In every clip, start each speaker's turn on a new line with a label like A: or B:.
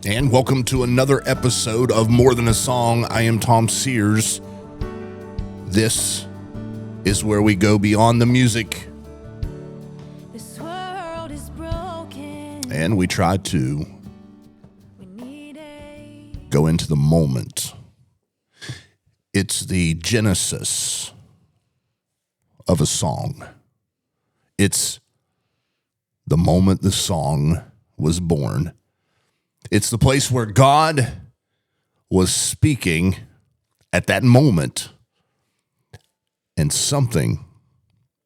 A: And welcome to another episode of More Than a Song. I am Tom Sears. This is where we go beyond the music.
B: This world is broken.
A: And we try to go into the moment. It's the genesis of a song. It's the moment the song was born. It's the place where God was speaking at that moment, and something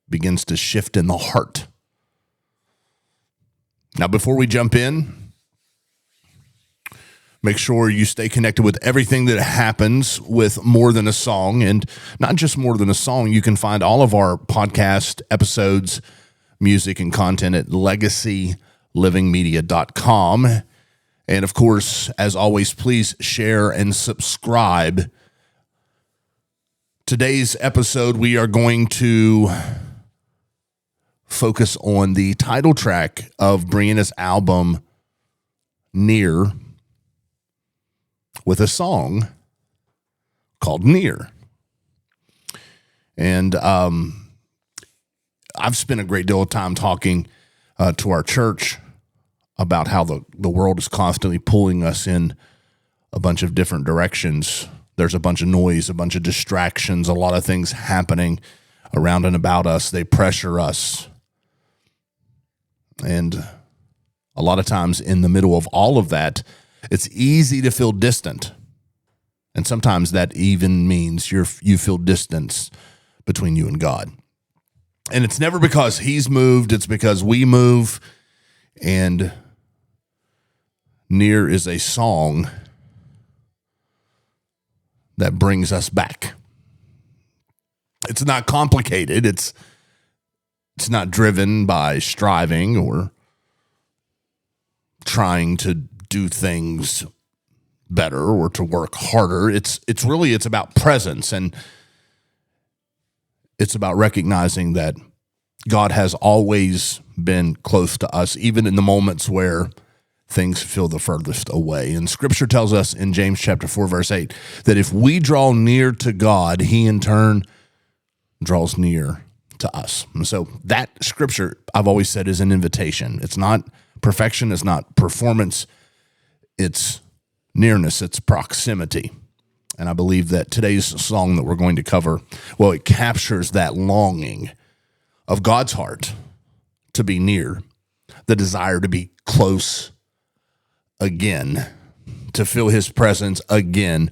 A: begins to shift in the heart. Now, before we jump in, make sure you stay connected with everything that happens with More Than a Song, and not just More Than a Song. You can find all of our podcast episodes, music, and content at legacylivingmedia.com. And of course, as always, please share and subscribe. Today's episode, we are going to focus on the title track of Breanna's album, Near, with a song called Near. And I've spent a great deal of time talking to our church about how the world is constantly pulling us in a bunch of different directions. There's a bunch of noise, a bunch of distractions, a lot of things happening around and about us. They pressure us. And a lot of times in the middle of all of that, it's easy to feel distant. And sometimes that even means you feel distance between you and God. And it's never because he's moved, it's because we move. And Near is a song that brings us back. It's not complicated. It's not driven by striving or trying to do things better or to work harder. It's about presence, and it's about recognizing that God has always been close to us, even in the moments where things feel the furthest away. And Scripture tells us in James chapter 4, verse 8, that if we draw near to God, he in turn draws near to us. And so that Scripture, I've always said, is an invitation. It's not perfection. It's not performance. It's nearness. It's proximity. And I believe that today's song that we're going to cover, well, it captures that longing of God's heart to be near, the desire to be close again, to feel his presence again,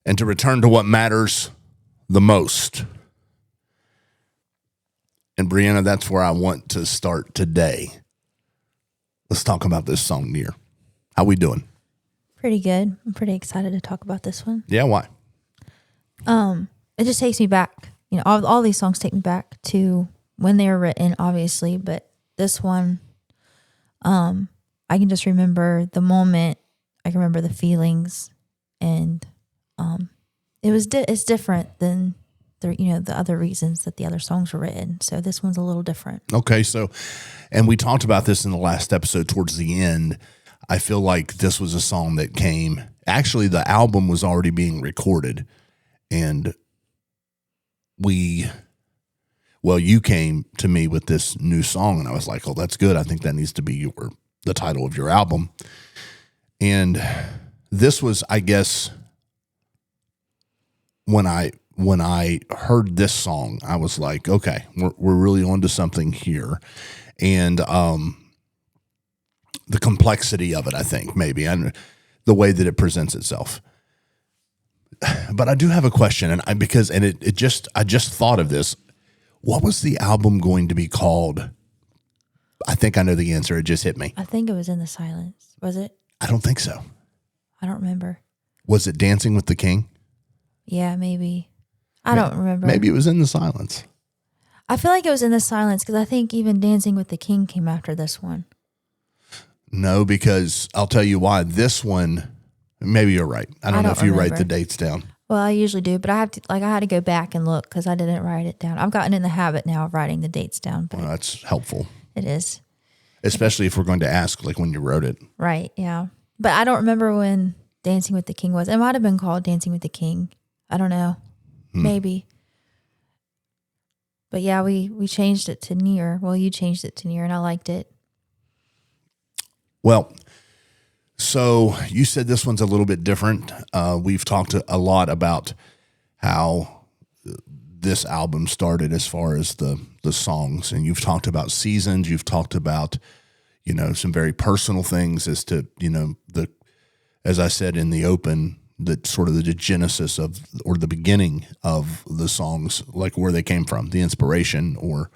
A: and to return to what matters the most. And Breanna, that's where I want to start today. Let's talk about this song, Near. How we doing?
B: Pretty good. I'm pretty excited to talk about this one.
A: Yeah, why?
B: It just takes me back. You know, all these songs take me back to when they were written, obviously, but this one, I can just remember the moment. I can remember the feelings, and it's different than the other reasons that the other songs were written. So this one's a little different.
A: Okay, so, and we talked about this in the last episode towards the end. I feel like this was a song that came. Actually, the album was already being recorded, and you came to me with this new song, and I was like, oh, that's good. I think that needs to be the title of your album. And this was, I guess, when I heard this song, I was like, okay, we're really onto something here. And the complexity of it, I think, maybe, and the way that it presents itself. But I do have a question, and I just thought of this. What was the album going to be called? I think I know the answer. It just hit me.
B: I think it was In the Silence. Was it?
A: I don't think so.
B: I don't remember.
A: Was it Dancing with the King?
B: Yeah, maybe. I don't remember.
A: Maybe it was In the Silence.
B: I feel like it was In the Silence because I think even Dancing with the King came after this one.
A: No, because I'll tell you why. This one, maybe you're right. I don't know if you write the dates down.
B: Well, I usually do, but I had to go back and look because I didn't write it down. I've gotten in the habit now of writing the dates down. But
A: well, that's helpful.
B: It is.
A: Especially if we're going to ask, like, when you wrote it.
B: Right, yeah. But I don't remember when Dancing with the King was. It might have been called Dancing with the King. I don't know. Maybe. But yeah, we changed it to Near. Well, you changed it to Near, and I liked it.
A: Well, so you said this one's a little bit different. We've talked a lot about how this album started as far as the songs, and you've talked about seasons. You've talked about, some very personal things as to, as I said in the open, that sort of the genesis of, or the beginning of the songs, like where they came from, the inspiration, or,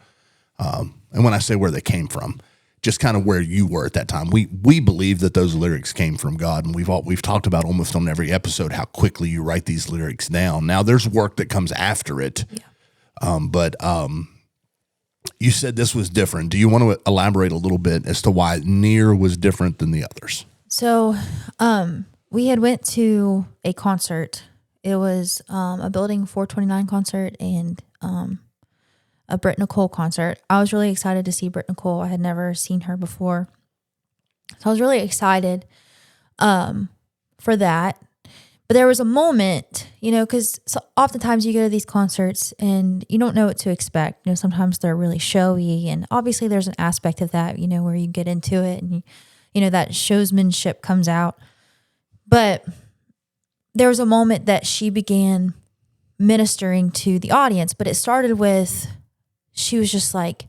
A: and when I say where they came from, just kind of where you were at that time. We believe that those lyrics came from God, and we've talked about almost on every episode how quickly you write these lyrics down. Now there's work that comes after it, but you said this was different. Do you want to elaborate a little bit as to why Near was different than the others?
B: So, we had went to a concert. It was a Building 429 concert and a Britt Nicole concert. I was really excited to see Britt Nicole. I had never seen her before. So I was really excited for that. But there was a moment, because oftentimes you go to these concerts and you don't know what to expect. Sometimes they're really showy, and obviously there's an aspect of that, where you get into it and, that showsmanship comes out. But there was a moment that she began ministering to the audience, but it started with, she was just like,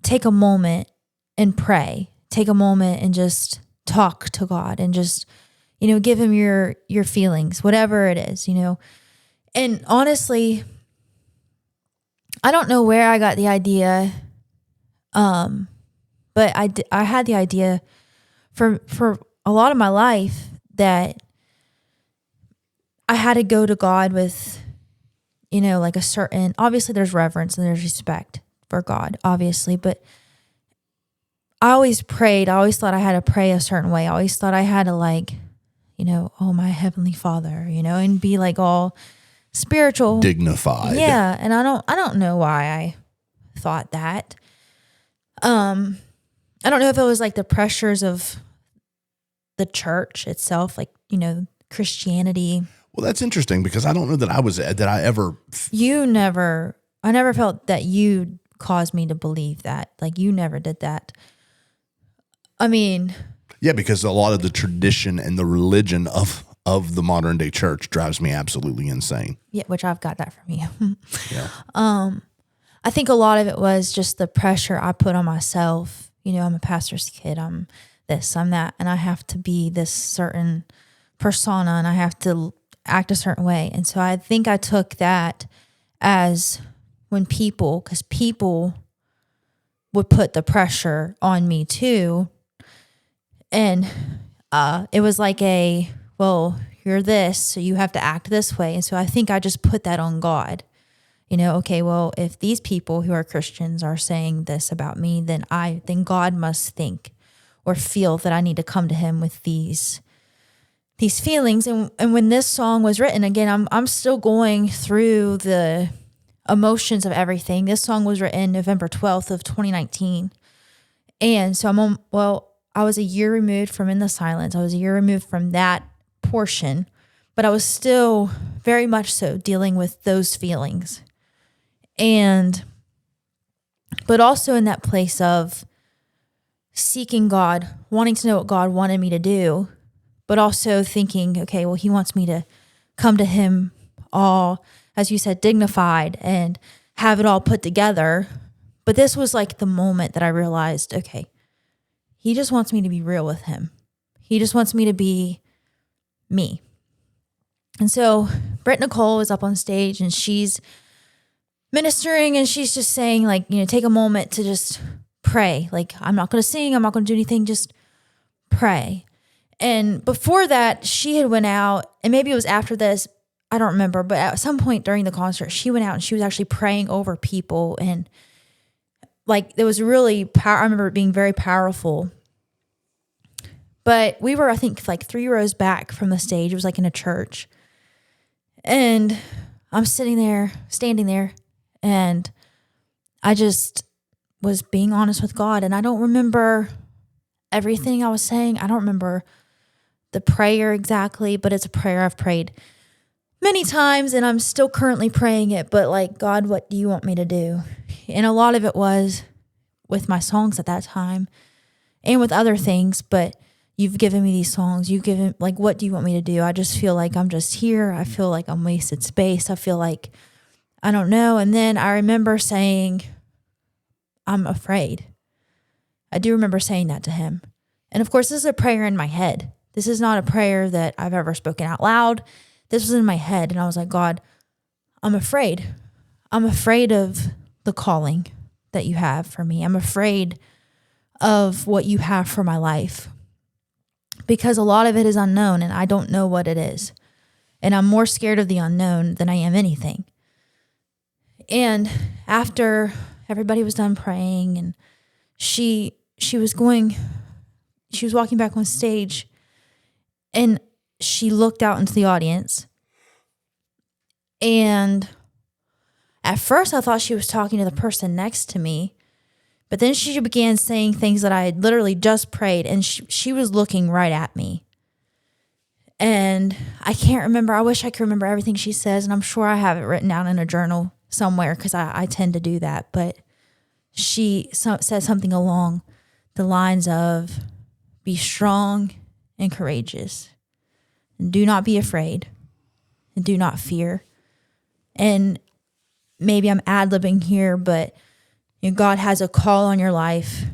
B: take a moment and pray. Take a moment and just talk to God and just, give him your feelings, whatever it is, And honestly, I don't know where I got the idea, but I had the idea for a lot of my life that I had to go to God with, like a certain, obviously there's reverence and there's respect for God, obviously, but I always prayed. I always thought I had to pray a certain way. I always thought I had to oh, my Heavenly Father, and be like all spiritual.
A: Dignified.
B: Yeah. And I don't know why I thought that. I don't know if it was like the pressures of the church itself, like, Christianity.
A: Well, that's interesting because I don't know that I ever.
B: I never felt that you caused me to believe that. Like, you never did that. I mean.
A: Yeah, because a lot of the tradition and the religion of the modern day church drives me absolutely insane.
B: Yeah, which I've got that from you.
A: Yeah.
B: I think a lot of it was just the pressure I put on myself. I'm a pastor's kid. I'm this, I'm that, and I have to be this certain persona and I have to act a certain way. And so I think I took that as when because people would put the pressure on me too. And it was like you're this, so you have to act this way. And so I think I just put that on God. Okay, well, if these people who are Christians are saying this about me, then God must think or feel that I need to come to him with these feelings. And when this song was written, again, I'm still going through the emotions of everything. This song was written November 12th of 2019. And so I was a year removed from In the Silence. I was a year removed from that portion, but I was still very much so dealing with those feelings. But also in that place of seeking God, wanting to know what God wanted me to do, but also thinking, okay, well, he wants me to come to him all, as you said, dignified and have it all put together. But this was like the moment that I realized, okay, he just wants me to be real with him. He just wants me to be me. And so Britt Nicole is up on stage and she's ministering and she's just saying, like, take a moment to just pray. Like, I'm not going to sing. I'm not going to do anything. Just pray. And before that, she had went out, and maybe it was after this, I don't remember, but at some point during the concert, she went out and she was actually praying over people. And like, it was really I remember it being very powerful. But we were, I think, like 3 rows back from the stage. It was like in a church. And I'm standing there, and I just was being honest with God. And I don't remember everything I was saying. I don't remember the prayer exactly, but it's a prayer I've prayed many times, and I'm still currently praying it. But like, God, what do you want me to do? And a lot of it was with my songs at that time and with other things, but you've given me these songs. You've given, like, what do you want me to do? I just feel like I'm just here. I feel like I'm wasted space. I feel like, I don't know. And then I remember saying, I'm afraid. I do remember saying that to him. And of course, this is a prayer in my head. This is not a prayer that I've ever spoken out loud. This was in my head. And I was like, God, I'm afraid. I'm afraid of the calling that you have for me. I'm afraid of what you have for my life, because a lot of it is unknown and I don't know what it is. And I'm more scared of the unknown than I am anything. And after everybody was done praying, and she was walking back on stage, and she looked out into the audience. And at first I thought she was talking to the person next to me, but then she began saying things that I had literally just prayed, and she was looking right at me. And I can't remember. I wish I could remember everything she says, and I'm sure I have it written down in a journal somewhere, because I tend to do that. But she said something along the lines of, be strong and courageous, and do not be afraid, and do not fear. And maybe I'm ad-libbing here, but you know, God has a call on your life,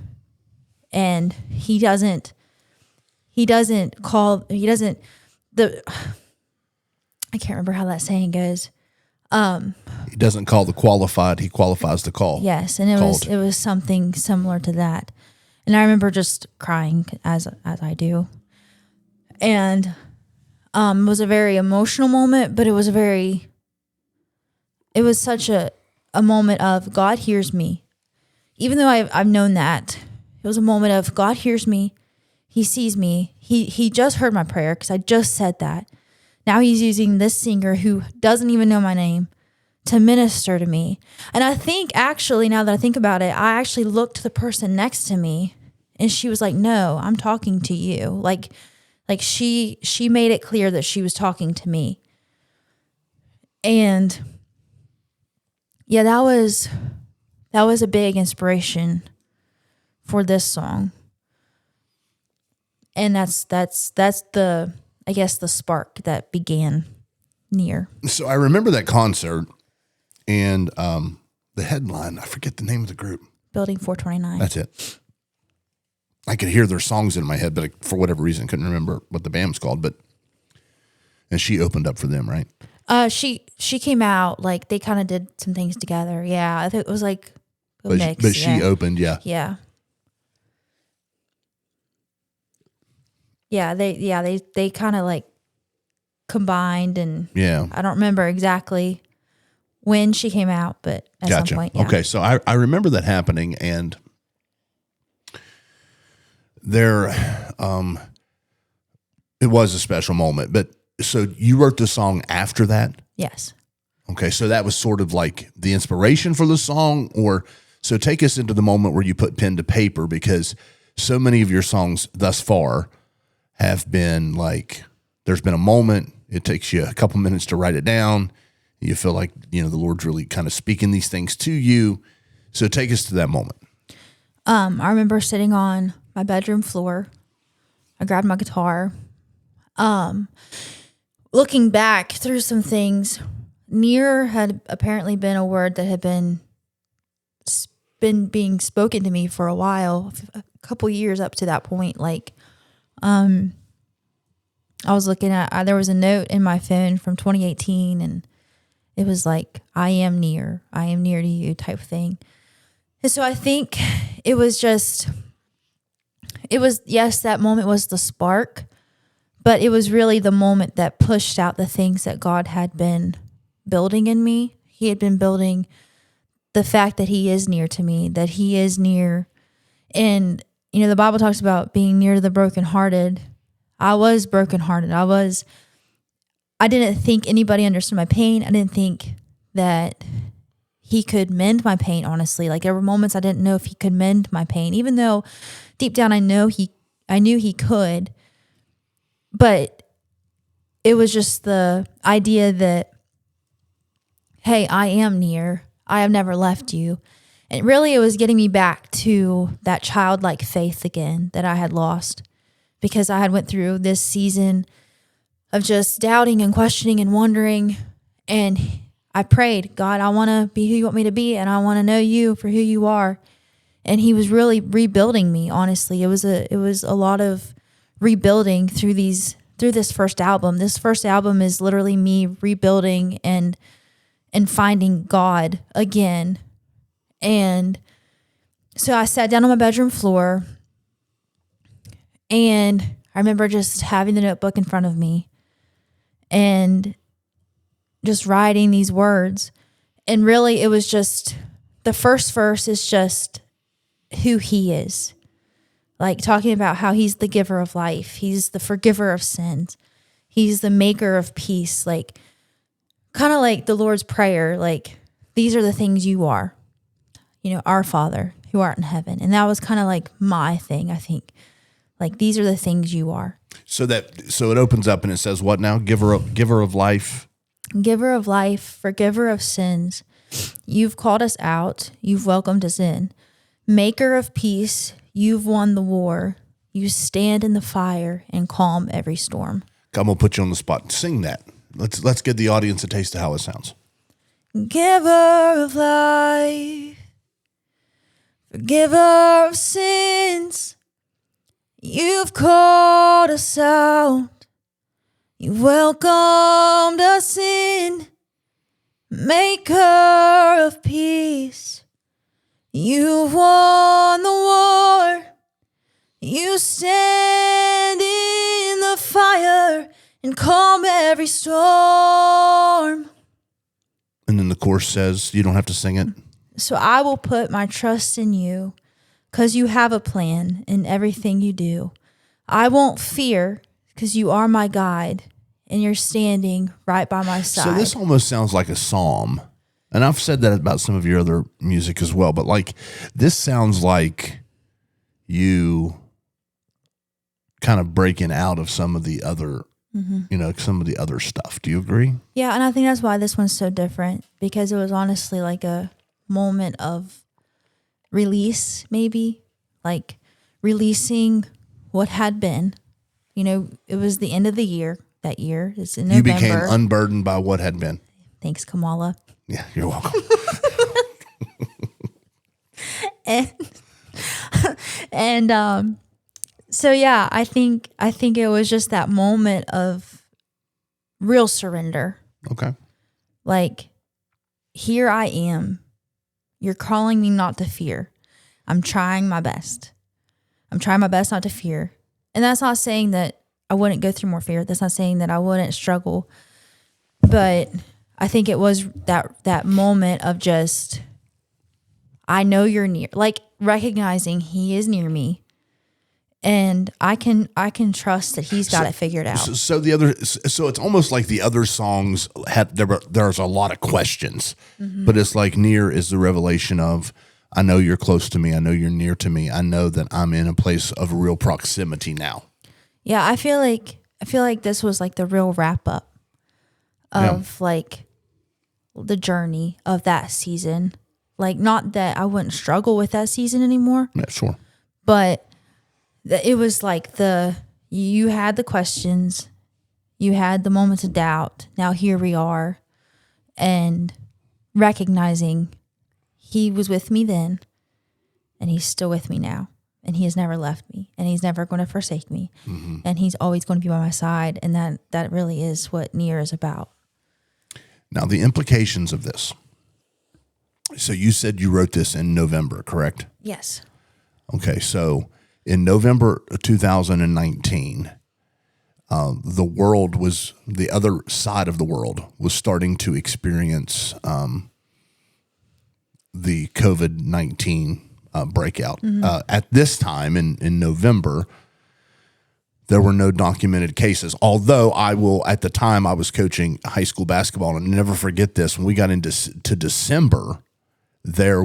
B: and he doesn't I can't remember how that saying goes.
A: He doesn't call the qualified, he qualifies the call.
B: Yes, and it was something similar to that. And I remember just crying as I do. And it was a very emotional moment, but it was such a moment of, God hears me. Even though I've known that, it was a moment of, God hears me. He sees me. He just heard my prayer, because I just said that. Now he's using this singer who doesn't even know my name to minister to me. And I think, actually, now that I think about it, I actually looked to the person next to me, and she was like, no, I'm talking to you. Like she made it clear that she was talking to me. And yeah, that was a big inspiration for this song. And that's the, I guess, the spark that began Near.
A: So I remember that concert, and the headline, I forget the name of the group.
B: Building 429.
A: That's it. I could hear their songs in my head, but for whatever reason, couldn't remember what the band was called. And she opened up for them, right?
B: She came out, like, they kind of did some things together. Yeah, I think it was like a mix.
A: But she opened, yeah.
B: Yeah. Yeah, they kind of like combined, and
A: yeah,
B: I don't remember exactly when she came out, but at some point, yeah.
A: Okay, so I remember that happening, and there, it was a special moment. But so you wrote the song after that?
B: Yes.
A: Okay, so that was sort of like the inspiration for the song, or so take us into the moment where you put pen to paper, because so many of your songs thus far have been like, there's been a moment, it takes you a couple minutes to write it down, you feel like, the Lord's really kind of speaking these things to you. So take us to that moment.
B: I remember sitting on my bedroom floor. I grabbed my guitar. Looking back through some things, near had apparently been a word that had been being spoken to me for a while, a couple years up to that point. Like, I was looking at, there was a note in my phone from 2018, and it was like, I am near to you type of thing. And so I think yes, that moment was the spark, but it was really the moment that pushed out the things that God had been building in me. He had been building the fact that he is near to me, that he is near. And, the Bible talks about being near to the brokenhearted. I was brokenhearted. I didn't think anybody understood my pain. I didn't think that he could mend my pain, honestly. Like, there were moments I didn't know if he could mend my pain, even though deep down I know he I knew he could, but it was just the idea that, hey, I am near. I have never left you. And really, it was getting me back to that childlike faith again that I had lost, because I had went through this season of just doubting and questioning and wondering. And I prayed, God, I want to be who you want me to be, and I want to know you for who you are. And he was really rebuilding me, honestly. It was a lot of rebuilding through this first album. This first album is literally me rebuilding and finding God again. And so I sat down on my bedroom floor, and I remember just having the notebook in front of me and just writing these words. And really, it was just, the first verse is just who he is. Like talking about how he's the giver of life. He's the forgiver of sins. He's the maker of peace. Like kind of like the Lord's Prayer. Like, these are the things you are. Our Father who art in heaven. And that was kind of like my thing, I think. Like, these are the things you are.
A: So it opens up and it says what now? Giver of life.
B: Giver of life, forgiver of sins. You've called us out. You've welcomed us in. Maker of peace. You've won the war. You stand in the fire and calm every storm.
A: I'm gonna put you on the spot. Sing that. Let's give the audience a taste of how it sounds.
B: Giver of life, forgiver of sins. You've called us out. You've welcomed us in. Maker of peace. You've won the war. You stand in the fire and calm every storm.
A: And then the chorus says, you don't have to sing it.
B: So I will put my trust in you, because you have a plan in everything you do. I won't fear, because you are my guide, and you're standing right by my side.
A: So this almost sounds like a psalm. And I've said that about some of your other music as well. But like, this sounds like you kind of breaking out of some of the other, some of the other stuff. Do you agree?
B: Yeah, and I think that's why this one's so different, because it was honestly like a moment of release, maybe, like releasing what had been. It was the end of the year. That year, it's in November.
A: You became unburdened by what had been.
B: Thanks, Kamala.
A: Yeah, you're welcome.
B: and so yeah, I think it was just that moment of real surrender.
A: Okay.
B: Like, here I am. You're calling me not to fear. I'm trying my best. I'm trying my best not to fear. And that's not saying that I wouldn't go through more fear. That's not saying that I wouldn't struggle. But I think it was that moment of just, I know you're near, like recognizing he is near me. And I can trust that he's got it figured out.
A: So it's almost like the other songs there's a lot of questions, but it's like near is the revelation of, I know you're close to me. I know you're near to me. I know that I'm in a place of real proximity now.
B: Yeah, I feel like this was like the real wrap up of like the journey of that season. Like, not that I wouldn't struggle with that season anymore.
A: Yeah, sure.
B: But it was like you had the questions, you had the moments of doubt. Now here we are, and recognizing he was with me then, and he's still with me now, and he has never left me, and he's never going to forsake me, and he's always going to be by my side. And that really is what near is about.
A: Now, the implications of this. So you said you wrote this in November, correct?
B: Yes.
A: Okay, so in November of 2019, the other side of the world was starting to experience the COVID-19 breakout. At this time in November, there were no documented cases. Although at the time I was coaching high school basketball, and I'll never forget this, when we got into December, there,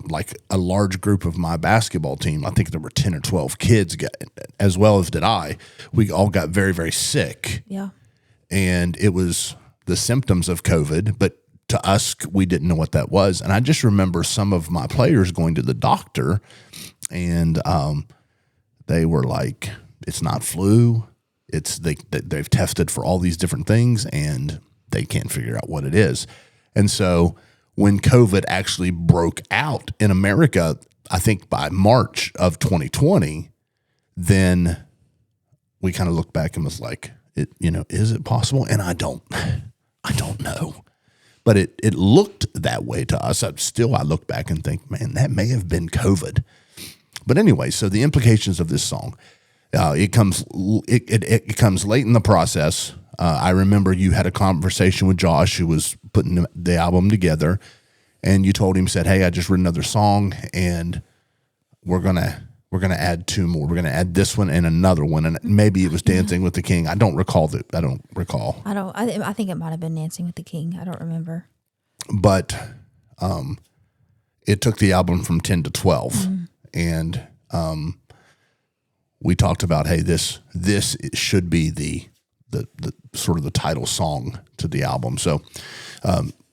A: like a large group of my basketball team, I think there were 10 or 12 kids, as well as did I, we all got very, very sick.
B: Yeah.
A: And it was the symptoms of COVID, but to us, we didn't know what that was. And I just remember some of my players going to the doctor, and they were like, it's not flu. They've tested for all these different things, and they can't figure out what it is. And so when COVID actually broke out in America, I think by March of 2020, then we kind of looked back and was like, is it possible? And I don't know. But it looked that way to us. I look back and think, man, that may have been COVID. But anyway, so the implications of this song, it comes late in the process. I remember you had a conversation with Josh, who was putting the album together, and you told him, said, "Hey, I just wrote another song, and we're gonna add two more. We're gonna add this one and another one, and maybe it was Dancing with the King. I don't recall.
B: I think it might have been Dancing with the King. I don't remember.
A: But it took the album from 10 to 12, and we talked about, hey, this should be the sort of the title song to the album. So,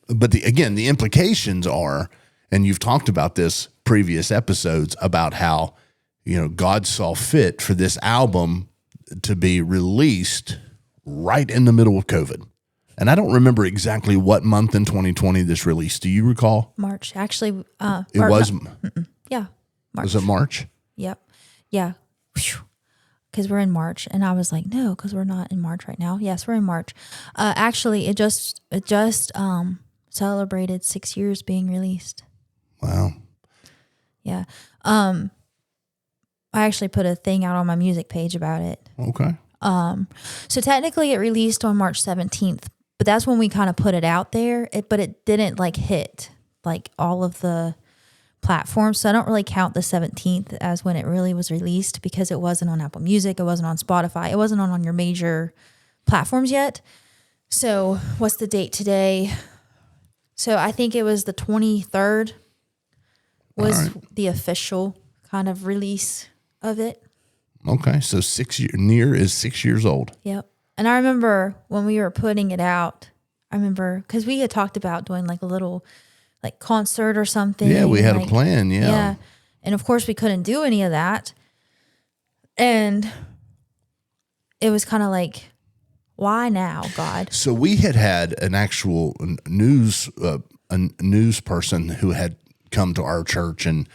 A: but the implications are, and you've talked about this previous episodes about how, God saw fit for this album to be released right in the middle of COVID. And I don't remember exactly what month in 2020 this released. Do you recall?
B: March, actually.
A: It was.
B: Yeah. March.
A: Was it March?
B: Yep. Yeah. Because we're in March, and I was like, no, because we're not in March right now. Yes, we're in March. Actually, it just celebrated 6 years being released.
A: Wow.
B: Yeah. I actually put a thing out on my music page about it.
A: Okay.
B: So technically, it released on March 17th, but that's when we kind of put it out there. But it didn't hit all of the platforms, so I don't really count the 17th as when it really was released, because it wasn't on Apple Music, it wasn't on Spotify, it wasn't on your major platforms yet. So what's the date today? So I think it was the 23rd was the official kind of release of it.
A: Okay, so 6 is 6 years old.
B: Yep. And I remember when we were putting it out, because we had talked about doing a little concert or something.
A: Yeah, we had a plan. Yeah.
B: And of course we couldn't do any of that. And it was kind of why now, God? So
A: we had an actual news person who had come to our church and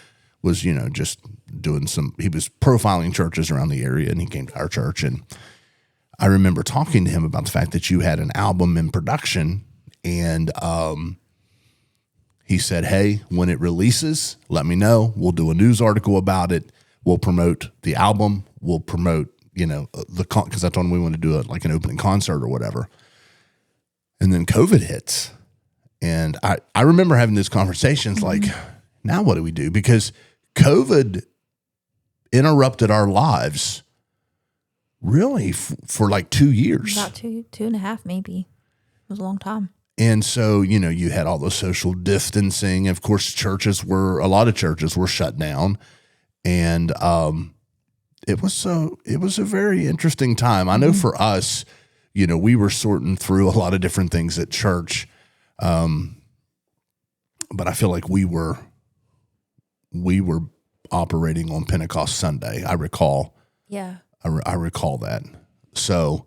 A: was, just doing he was profiling churches around the area, and he came to our church. And I remember talking to him about the fact that you had an album in production, and he said, hey, when it releases, let me know. We'll do a news article about it. We'll promote the album. We'll promote, because I told him we want to do an opening concert or whatever. And then COVID hits. And I remember having these conversations now what do we do? Because COVID interrupted our lives really for 2 years.
B: About two and a half, maybe. It was a long time.
A: And so, you had all the social distancing. Of course, a lot of churches were shut down. And it was a very interesting time. I know for us, we were sorting through a lot of different things at church. But I feel like we were operating on Pentecost Sunday. I recall.
B: Yeah.
A: I recall that. So,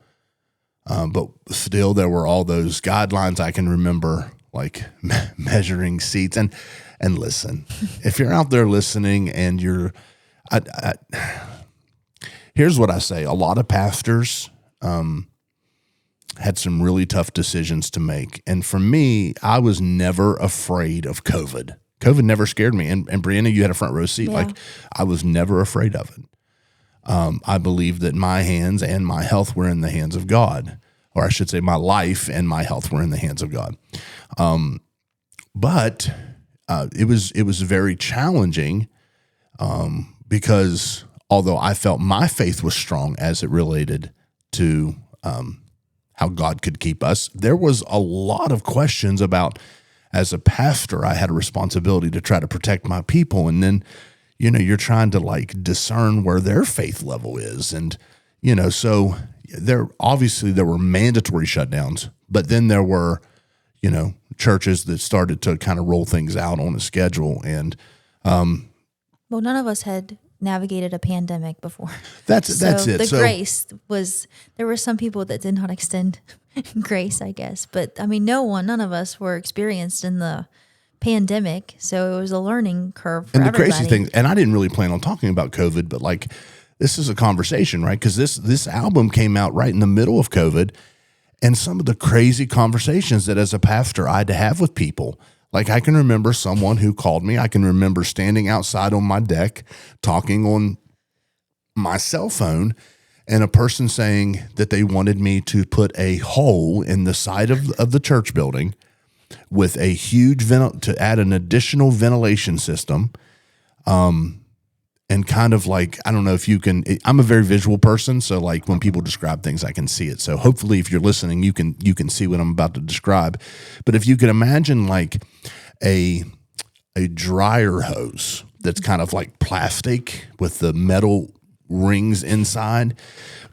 A: but still there were all those guidelines. I can remember measuring seats and listen, if you're out there listening and here's what I say. A lot of pastors, had some really tough decisions to make. And for me, I was never afraid of COVID. COVID never scared me. And Breanna, you had a front row seat.
B: Yeah.
A: I was never afraid of it. I believe that my hands and my health were in the hands of God. Or I should say my life and my health were in the hands of God. But it was very challenging because although I felt my faith was strong as it related to how God could keep us, there was a lot of questions about as a pastor, I had a responsibility to try to protect my people. And then, you're trying to like discern where their faith level is. And, so there were mandatory shutdowns, but then there were, churches that started to kind of roll things out on a schedule. And,
B: well, none of us had navigated a pandemic before.
A: That's it.
B: The grace was, there were some people that did not extend grace, I guess. But I mean, none of us were experienced in the pandemic. So it was a learning curve for
A: and the
B: everybody.
A: crazy thing, and I didn't really plan on talking about COVID, but like, this is a conversation, right? Because this album came out right in the middle of COVID, and some of the crazy conversations that as a pastor I had to have with people. Like, I can remember someone who called me. I can remember standing outside on my deck talking on my cell phone, and a person saying that they wanted me to put a hole in the side of the church building with a huge to add an additional ventilation system. And kind of like, I don't know if you can, I'm a very visual person. So like when people describe things, I can see it. So hopefully if you're listening, you can see what I'm about to describe. But if you could imagine like a dryer hose that's kind of like plastic with the metal rings inside,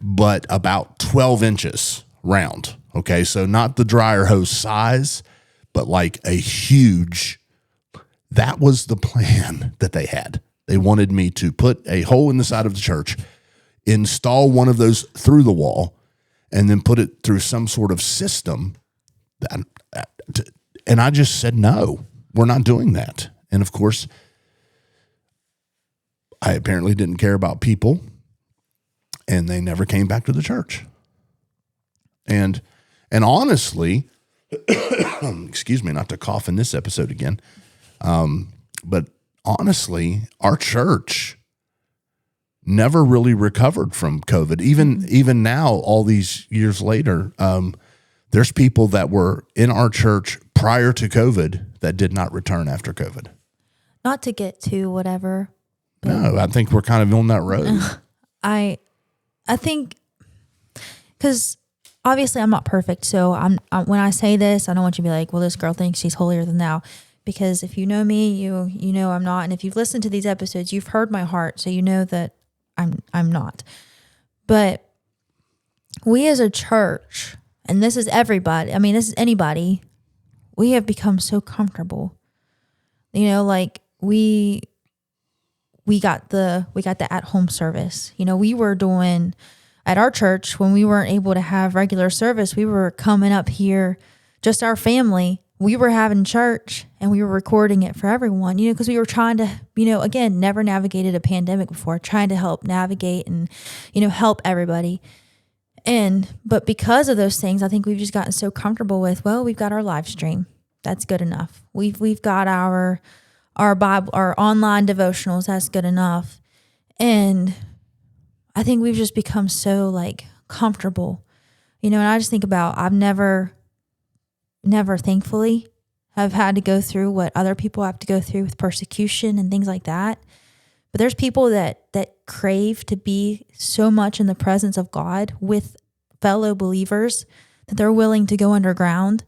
A: but about 12 inches round. Okay. So not the dryer hose size, but like a huge, that was the plan that they had. They wanted me to put a hole in the side of the church, install one of those through the wall, and then put it through some sort of system. And I just said, no, we're not doing that. And of course, I apparently didn't care about people, and they never came back to the church. And honestly, excuse me, not to cough in this episode again, but honestly, our church never really recovered from COVID. Even now, all these years later, there's people that were in our church prior to COVID that did not return after COVID.
B: Not to get to whatever.
A: No, I think we're kind of on that road.
B: I think, because obviously I'm not perfect. So I'm when I say this, I don't want you to be like, well, this girl thinks she's holier than thou. Because if you know me, you know I'm not. And if you've listened to these episodes, you've heard my heart. So you know that I'm not. But we as a church, and this is everybody, I mean, this is anybody, we have become so comfortable. Like we got the at-home service. We were doing at our church when we weren't able to have regular service, we were coming up here, just our family. We were having church and we were recording it for everyone, because we were trying to, again, never navigated a pandemic before, trying to help navigate and, help everybody. But because of those things, I think we've just gotten so comfortable with, well, we've got our live stream. That's good enough. We've got our Bible, our online devotionals. That's good enough. And I think we've just become so like comfortable, and I just think about, I've never thankfully have had to go through what other people have to go through with persecution and things like that. But there's people that crave to be so much in the presence of God with fellow believers that they're willing to go underground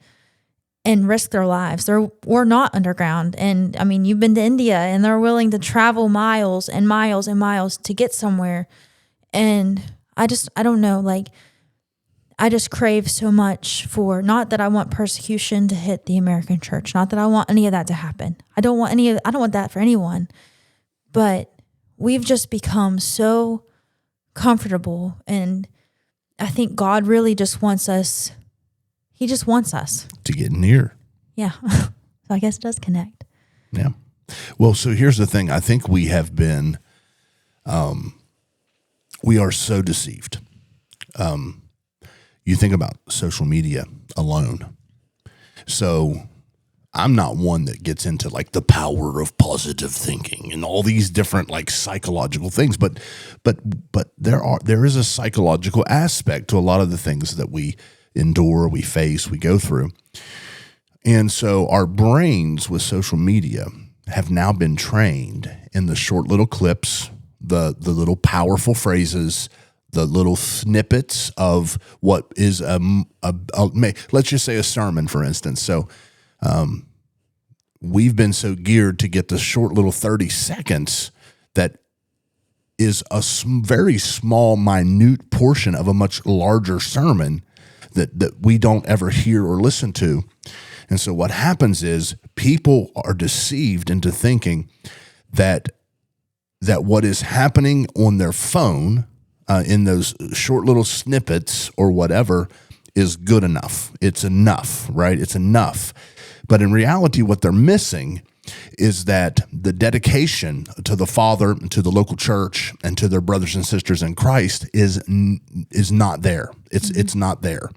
B: and risk their lives. We're not underground. And I mean, you've been to India, and they're willing to travel miles and miles and miles to get somewhere. And I don't know, like, I just crave so much for, not that I want persecution to hit the American church, not that I want any of that to happen. I don't want that for anyone. But we've just become so comfortable, and I think God really just wants us. He just wants us
A: to get near.
B: Yeah. So I guess it does connect.
A: Yeah. Well, so here's the thing. I think we have been, we are so deceived. You think about social media alone. So I'm not one that gets into like the power of positive thinking and all these different like psychological things, but there is a psychological aspect to a lot of the things that we endure, we face, we go through. And so our brains with social media have now been trained in the short little clips, the little powerful phrases, the little snippets of what is let's just say a sermon, for instance. So we've been so geared to get the short little 30 seconds that is a very small, minute portion of a much larger sermon that we don't ever hear or listen to. And so what happens is people are deceived into thinking that what is happening on their phone in those short little snippets or whatever is good enough. It's enough, right? It's enough. But in reality, what they're missing is that the dedication to the Father, to the local church, and to their brothers and sisters in Christ is not there. It's not there.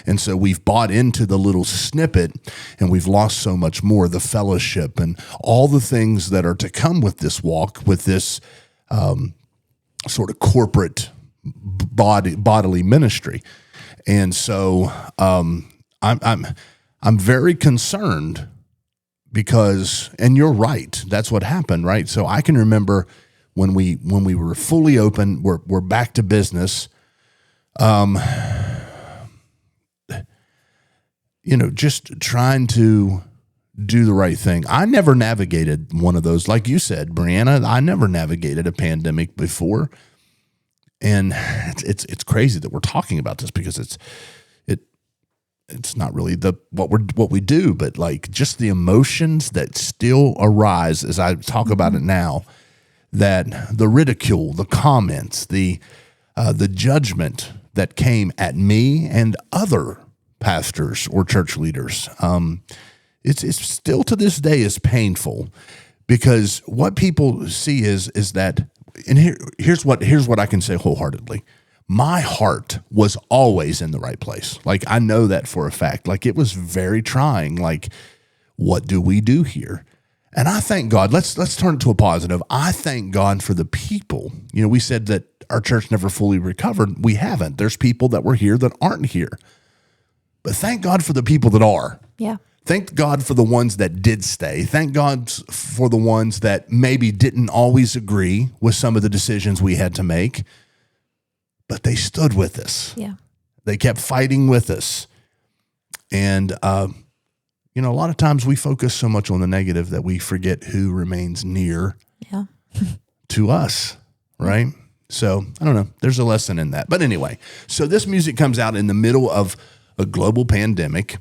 A: And so we've bought into the little snippet, and we've lost so much more, the fellowship and all the things that are to come with this walk, with this sort of corporate bodily ministry. And so I'm very concerned because, and you're right, that's what happened, right? So I can remember when we were fully open, we're back to business. Just trying to do the right thing. I never navigated one of those, like you said, Breanna. I never navigated a pandemic before, and it's crazy that we're talking about this because it's not really what we do, but like just the emotions that still arise as I talk about it now, that the ridicule, the comments, the judgment that came at me and other pastors or church leaders, it's still to this day is painful, because what people see is that, and here's what I can say wholeheartedly. My heart was always in the right place. Like, I know that for a fact. Like, it was very trying. Like, what do we do here? And I thank God. Let's turn it to a positive. I thank God for the people. We said that our church never fully recovered. We haven't. There's people that were here that aren't here. But thank God for the people that are.
B: Yeah.
A: Thank God for the ones that did stay. Thank God for the ones that maybe didn't always agree with some of the decisions we had to make. But they stood with us.
B: Yeah.
A: They kept fighting with us. And, a lot of times we focus so much on the negative that we forget who remains near to us, right? So, I don't know. There's a lesson in that. But anyway, so this music comes out in the middle of a global pandemic.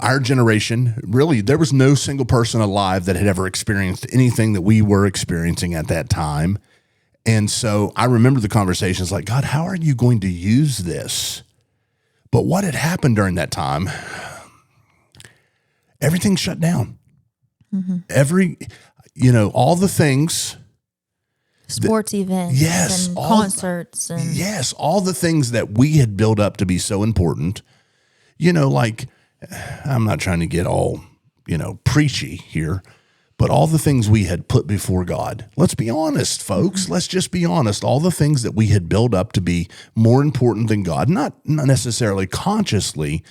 A: Our generation, really, there was no single person alive that had ever experienced anything that we were experiencing at that time. And so I remember the conversations like, God, how are you going to use this? But what had happened during that time, everything shut down. Mm-hmm. All the things.
B: Sports events and concerts.
A: Yes, all the things that we had built up to be so important. Like, I'm not trying to get all, preachy here, but all the things we had put before God. Let's be honest, folks. Let's just be honest. All the things that we had built up to be more important than God, not necessarily consciously,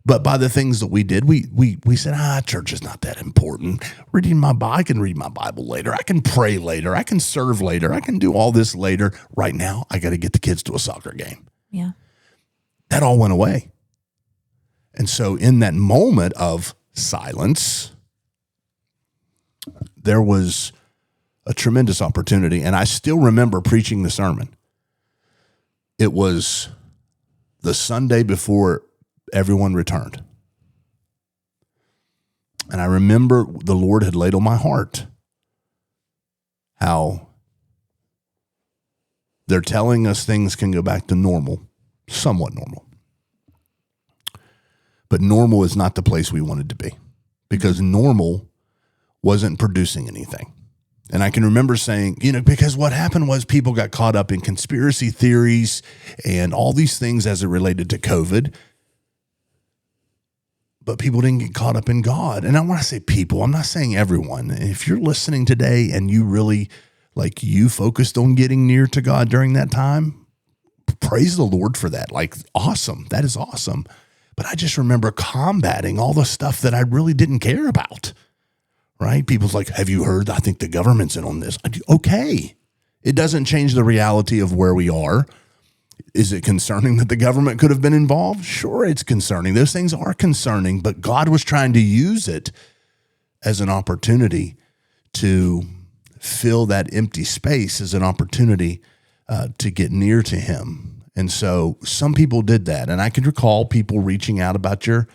A: but by the things that we did, we said, church is not that important. I can read my Bible later. I can pray later. I can serve later. I can do all this later. Right now, I got to get the kids to a soccer game.
B: Yeah.
A: That all went away. And so in that moment of silence, there was a tremendous opportunity. And I still remember preaching the sermon. It was the Sunday before everyone returned. And I remember the Lord had laid on my heart how they're telling us things can go back to normal, somewhat normal. But normal is not the place we wanted to be, because normal wasn't producing anything. And I can remember saying, because what happened was people got caught up in conspiracy theories and all these things as it related to COVID. But people didn't get caught up in God. And when I say people, I'm not saying everyone. If you're listening today and you really, you focused on getting near to God during that time, praise the Lord for that. Awesome. That is awesome. But I just remember combating all the stuff that I really didn't care about, right? People's like, have you heard? I think the government's in on this. Okay. It doesn't change the reality of where we are. Is it concerning that the government could have been involved? Sure, it's concerning. Those things are concerning, but God was trying to use it as an opportunity to fill that empty space, as an opportunity to get near to him. And so some people did that. And I can recall people reaching out about your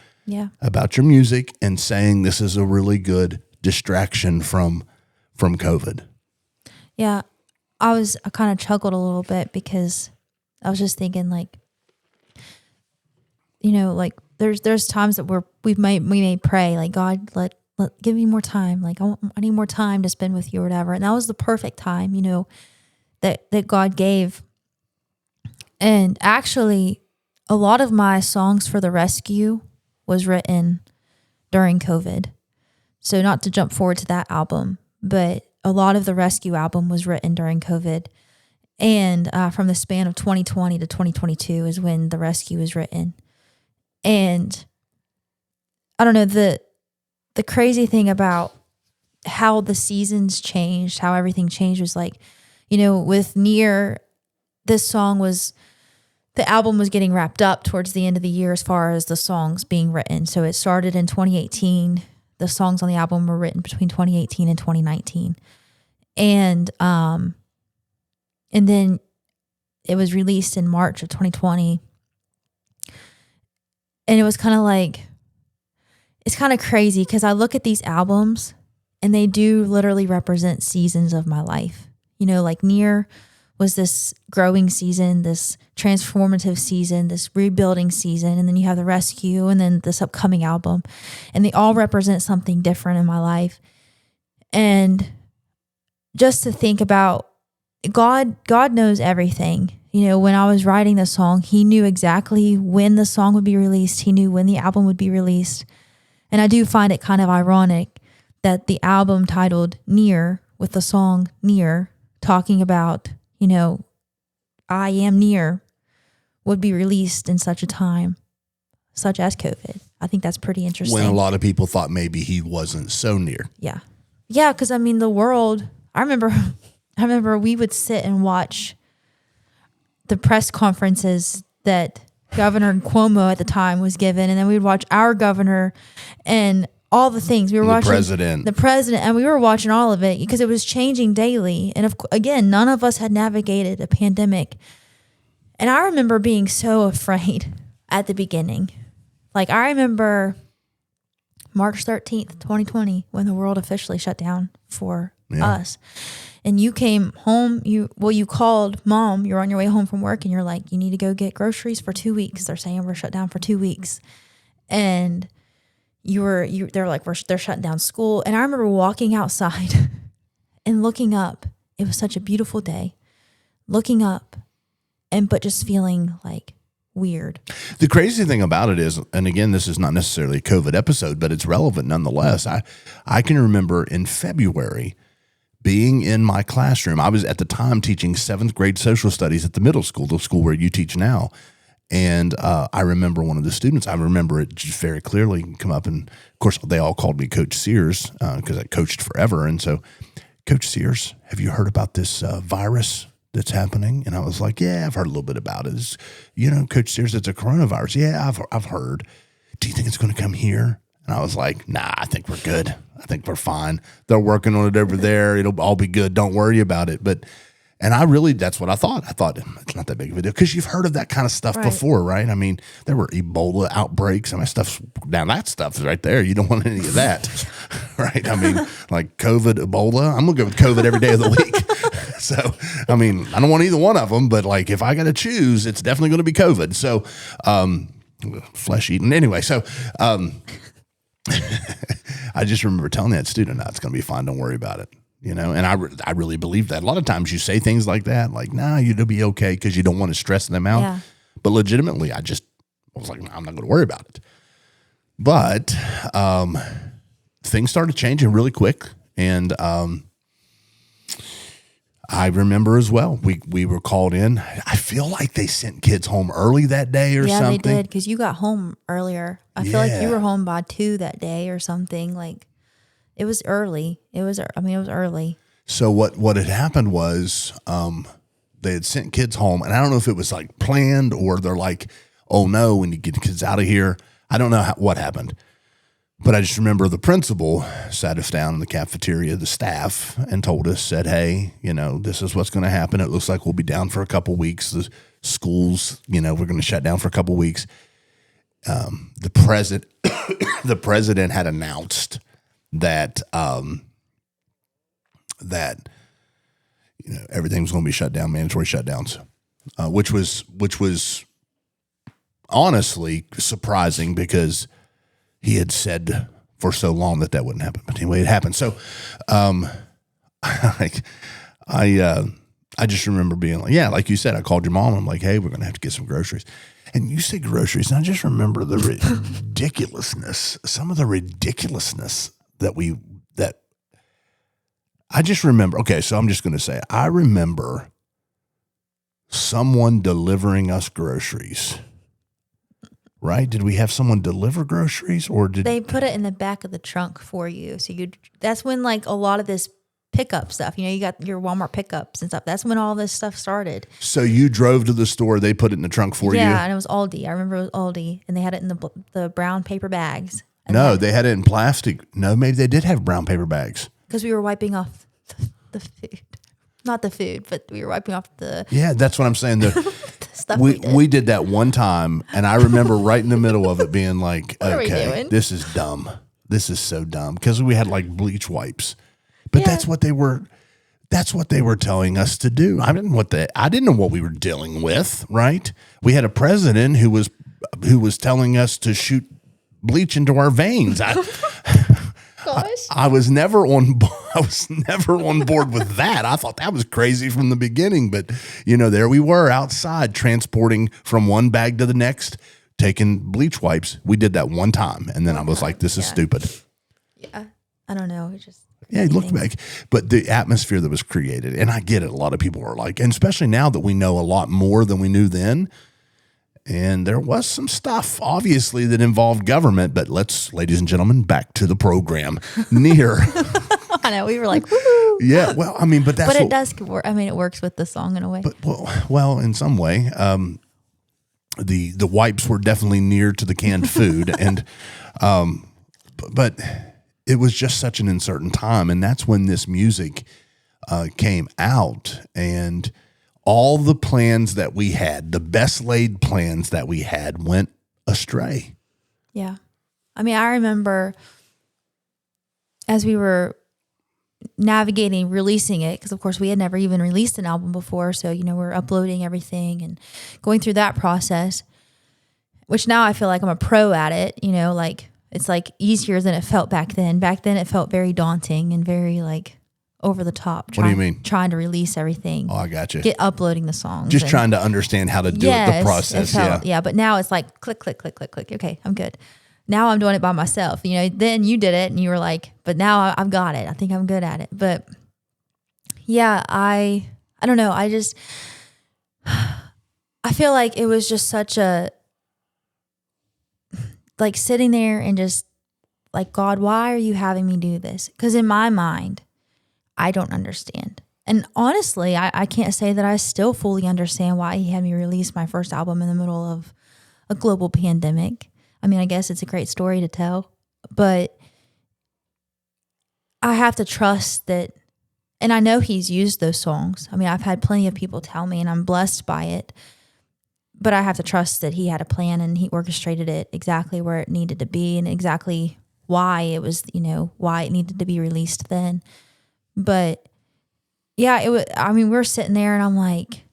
A: music and saying this is a really good distraction from COVID.
B: Yeah. I kind of chuckled a little bit because I was just thinking, like, you know, like there's times that we may pray, like, God, give me more time. Like, I need more time to spend with you or whatever. And that was the perfect time, you know, that God gave. And actually, a lot of my songs for the rescue was written during COVID. So not to jump forward to that album, but a lot of the rescue album was written during COVID. And from the span of 2020 to 2022 is when the rescue was written. And I don't know, the crazy thing about how the seasons changed, how everything changed was, like, you know, with Near, the album was getting wrapped up towards the end of the year as far as the songs being written. So it started in 2018. The songs on the album were written between 2018 and 2019. And then it was released in March of 2020. And it was kind of like, it's kind of crazy because I look at these albums and they do literally represent seasons of my life. You know, like Near was this growing season, this transformative season, this rebuilding season. And then you have the rescue and then this upcoming album. And they all represent something different in my life. And just to think about, God knows everything. You know, when I was writing the song, he knew exactly when the song would be released. He knew when the album would be released. And I do find it kind of ironic that the album titled Near, with the song Near, talking about, you know, I am near, would be released in such a time, such as COVID. I think that's pretty interesting.
A: When a lot of people thought maybe he wasn't so near.
B: Yeah. Yeah, because I mean, the world, I remember we would sit and watch the press conferences that Governor Cuomo at the time was given, and then we would watch our governor and all the things. We were watching the president, and we were watching all of it because it was changing daily. And again, none of us had navigated a pandemic. And I remember being so afraid at the beginning. Like, I remember March 13th, 2020, when the world officially shut down for us. And you came home, you called Mom, you're on your way home from work, and you're like, you need to go get groceries for 2 weeks. They're saying we're shut down for 2 weeks. And they're like, they're shutting down school. And I remember walking outside and looking up. It was such a beautiful day. Looking up but just feeling like weird.
A: The crazy thing about it is, and again, this is not necessarily a COVID episode, but it's relevant nonetheless. I can remember in February being in my classroom. I was at the time teaching 7th grade social studies at the middle school, the school where you teach now. And I remember one of the students, I remember it just very clearly, come up, and of course they all called me Coach Sears because I coached forever. And so, Coach Sears, have you heard about this virus that's happening? And I was like, yeah, I've heard a little bit about it. It's, Coach Sears, it's a coronavirus. Yeah, I've heard. Do you think it's going to come here? And I was like, nah, I think we're good. I think we're fine. They're working on it over there. It'll all be good. Don't worry about it. And that's what I thought. I thought it's not that big of a deal because you've heard of that kind of stuff before, right? I mean, there were Ebola outbreaks. I mean, that stuff is right there. You don't want any of that, right? I mean, like COVID, Ebola. I'm going to go with COVID every day of the week. So, I mean, I don't want either one of them, but like if I got to choose, it's definitely going to be COVID. So, flesh eating. Anyway, so I just remember telling that student, it's going to be fine. Don't worry about it. And I really believe that. A lot of times you say things like that, like, nah, you'll be okay because you don't want to stress them out. Yeah. But legitimately, I was like, I'm not going to worry about it. But things started changing really quick. And I remember as well, we were called in. I feel like they sent kids home early that day or something.
B: Yeah, they did because you got home earlier. I feel like you were home by 2 that day or something. Like, it was early. It was early.
A: So what had happened was they had sent kids home, and I don't know if it was like planned or they're like, oh no, we need to get the kids out of here. I don't know what happened. But I just remember the principal sat us down in the cafeteria, the staff, and said, hey, this is what's going to happen. It looks like we'll be down for a couple weeks. The schools, we're going to shut down for a couple weeks. The president had announced that everything was going to be shut down, mandatory shutdowns, which was honestly surprising because he had said for so long that wouldn't happen. But anyway, it happened. So, I just remember being like, yeah, like you said, I called your mom. I'm like, hey, we're going to have to get some groceries. And you say groceries, and I just remember the some of the ridiculousness that I just remember. Okay, so I'm just going to say, I remember someone delivering us groceries. Right? Did we have someone deliver groceries, or did
B: they put it in the back of the trunk for you? So that's when like a lot of this pickup stuff, you got your Walmart pickups and stuff. That's when all this stuff started.
A: So you drove to the store, they put it in the trunk for you?
B: Yeah, and it was Aldi. I remember it was Aldi, and they had it in the brown paper bags.
A: No, they had it in plastic. No, maybe they did have brown paper bags.
B: Because we were wiping off the food. Not the food, but we were wiping off the...
A: Yeah, that's what I'm saying.
B: The stuff
A: we did that one time, and I remember right in the middle of it being like, okay, this is dumb. This is so dumb. Because we had like bleach wipes. But that's what they were telling us to do. I didn't know what we were dealing with, right? We had a president who was telling us to shoot bleach into our veins. I was never on board with that. I thought that was crazy from the beginning, but there we were outside transporting from one bag to the next, taking bleach wipes. We did that one time, and then I was like, this is stupid.
B: Yeah. I don't know. It just
A: look back. But the atmosphere that was created, and I get it, a lot of people are like, and especially now that we know a lot more than we knew then. And there was some stuff, obviously, that involved government. But ladies and gentlemen, back to the program. Near.
B: I know, we were like, woo.
A: Yeah, well, I mean, but
B: it does work. I mean, it works with the song in a way.
A: But well, in some way, the wipes were definitely near to the canned food, and but it was just such an uncertain time, and that's when this music came out, and all the plans that we had, the best laid plans that we had, went astray.
B: Yeah. I mean, I remember as we were navigating releasing it, because of course we had never even released an album before, so we're uploading everything and going through that process, which now I feel like I'm a pro at it. Like it's like easier than it felt back then. Back then it felt very daunting and very like over the top.
A: What do you mean?
B: Trying to release everything.
A: Oh, I got you.
B: Get uploading the songs.
A: Just trying to understand how to do it, the process.
B: Yeah, but now it's like click, click, click, click, click. Okay, I'm good. Now I'm doing it by myself. Then you did it and you were like, but now I've got it. I think I'm good at it. But yeah, I don't know. I feel like it was just such a, like sitting there and just like, God, why are you having me do this? Because in my mind, I don't understand. And honestly, I can't say that I still fully understand why he had me release my first album in the middle of a global pandemic. I mean, I guess it's a great story to tell, but I have to trust that, and I know he's used those songs. I mean, I've had plenty of people tell me, and I'm blessed by it, but I have to trust that he had a plan and he orchestrated it exactly where it needed to be and exactly why it was, why it needed to be released then. But yeah, we're sitting there and I'm like,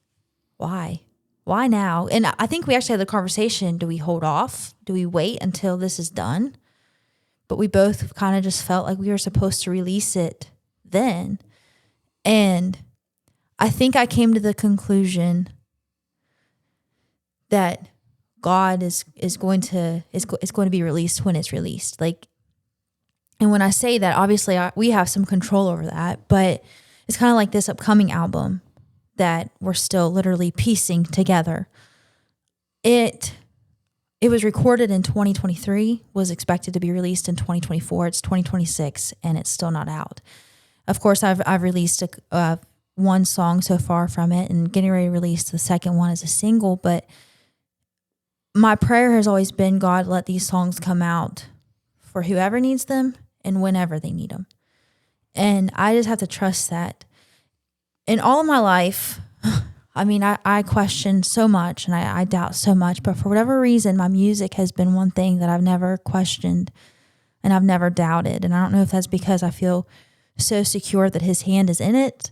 B: why? Why now? And I think we actually had the conversation. Do we hold off? Do we wait until this is done? But we both kind of just felt like we were supposed to release it then. And I think I came to the conclusion that God is going to be released when it's released. Like, and when I say that, obviously we have some control over that, but it's kind of like this upcoming album that we're still literally piecing together. It was recorded in 2023, was expected to be released in 2024. It's 2026, and it's still not out. Of course, I've released one song so far from it and getting ready to release the second one as a single. But my prayer has always been, God, let these songs come out for whoever needs them and whenever they need them. And I just have to trust that. In all of my life, I mean, I question so much and I doubt so much, but for whatever reason, my music has been one thing that I've never questioned and I've never doubted. And I don't know if that's because I feel so secure that his hand is in it,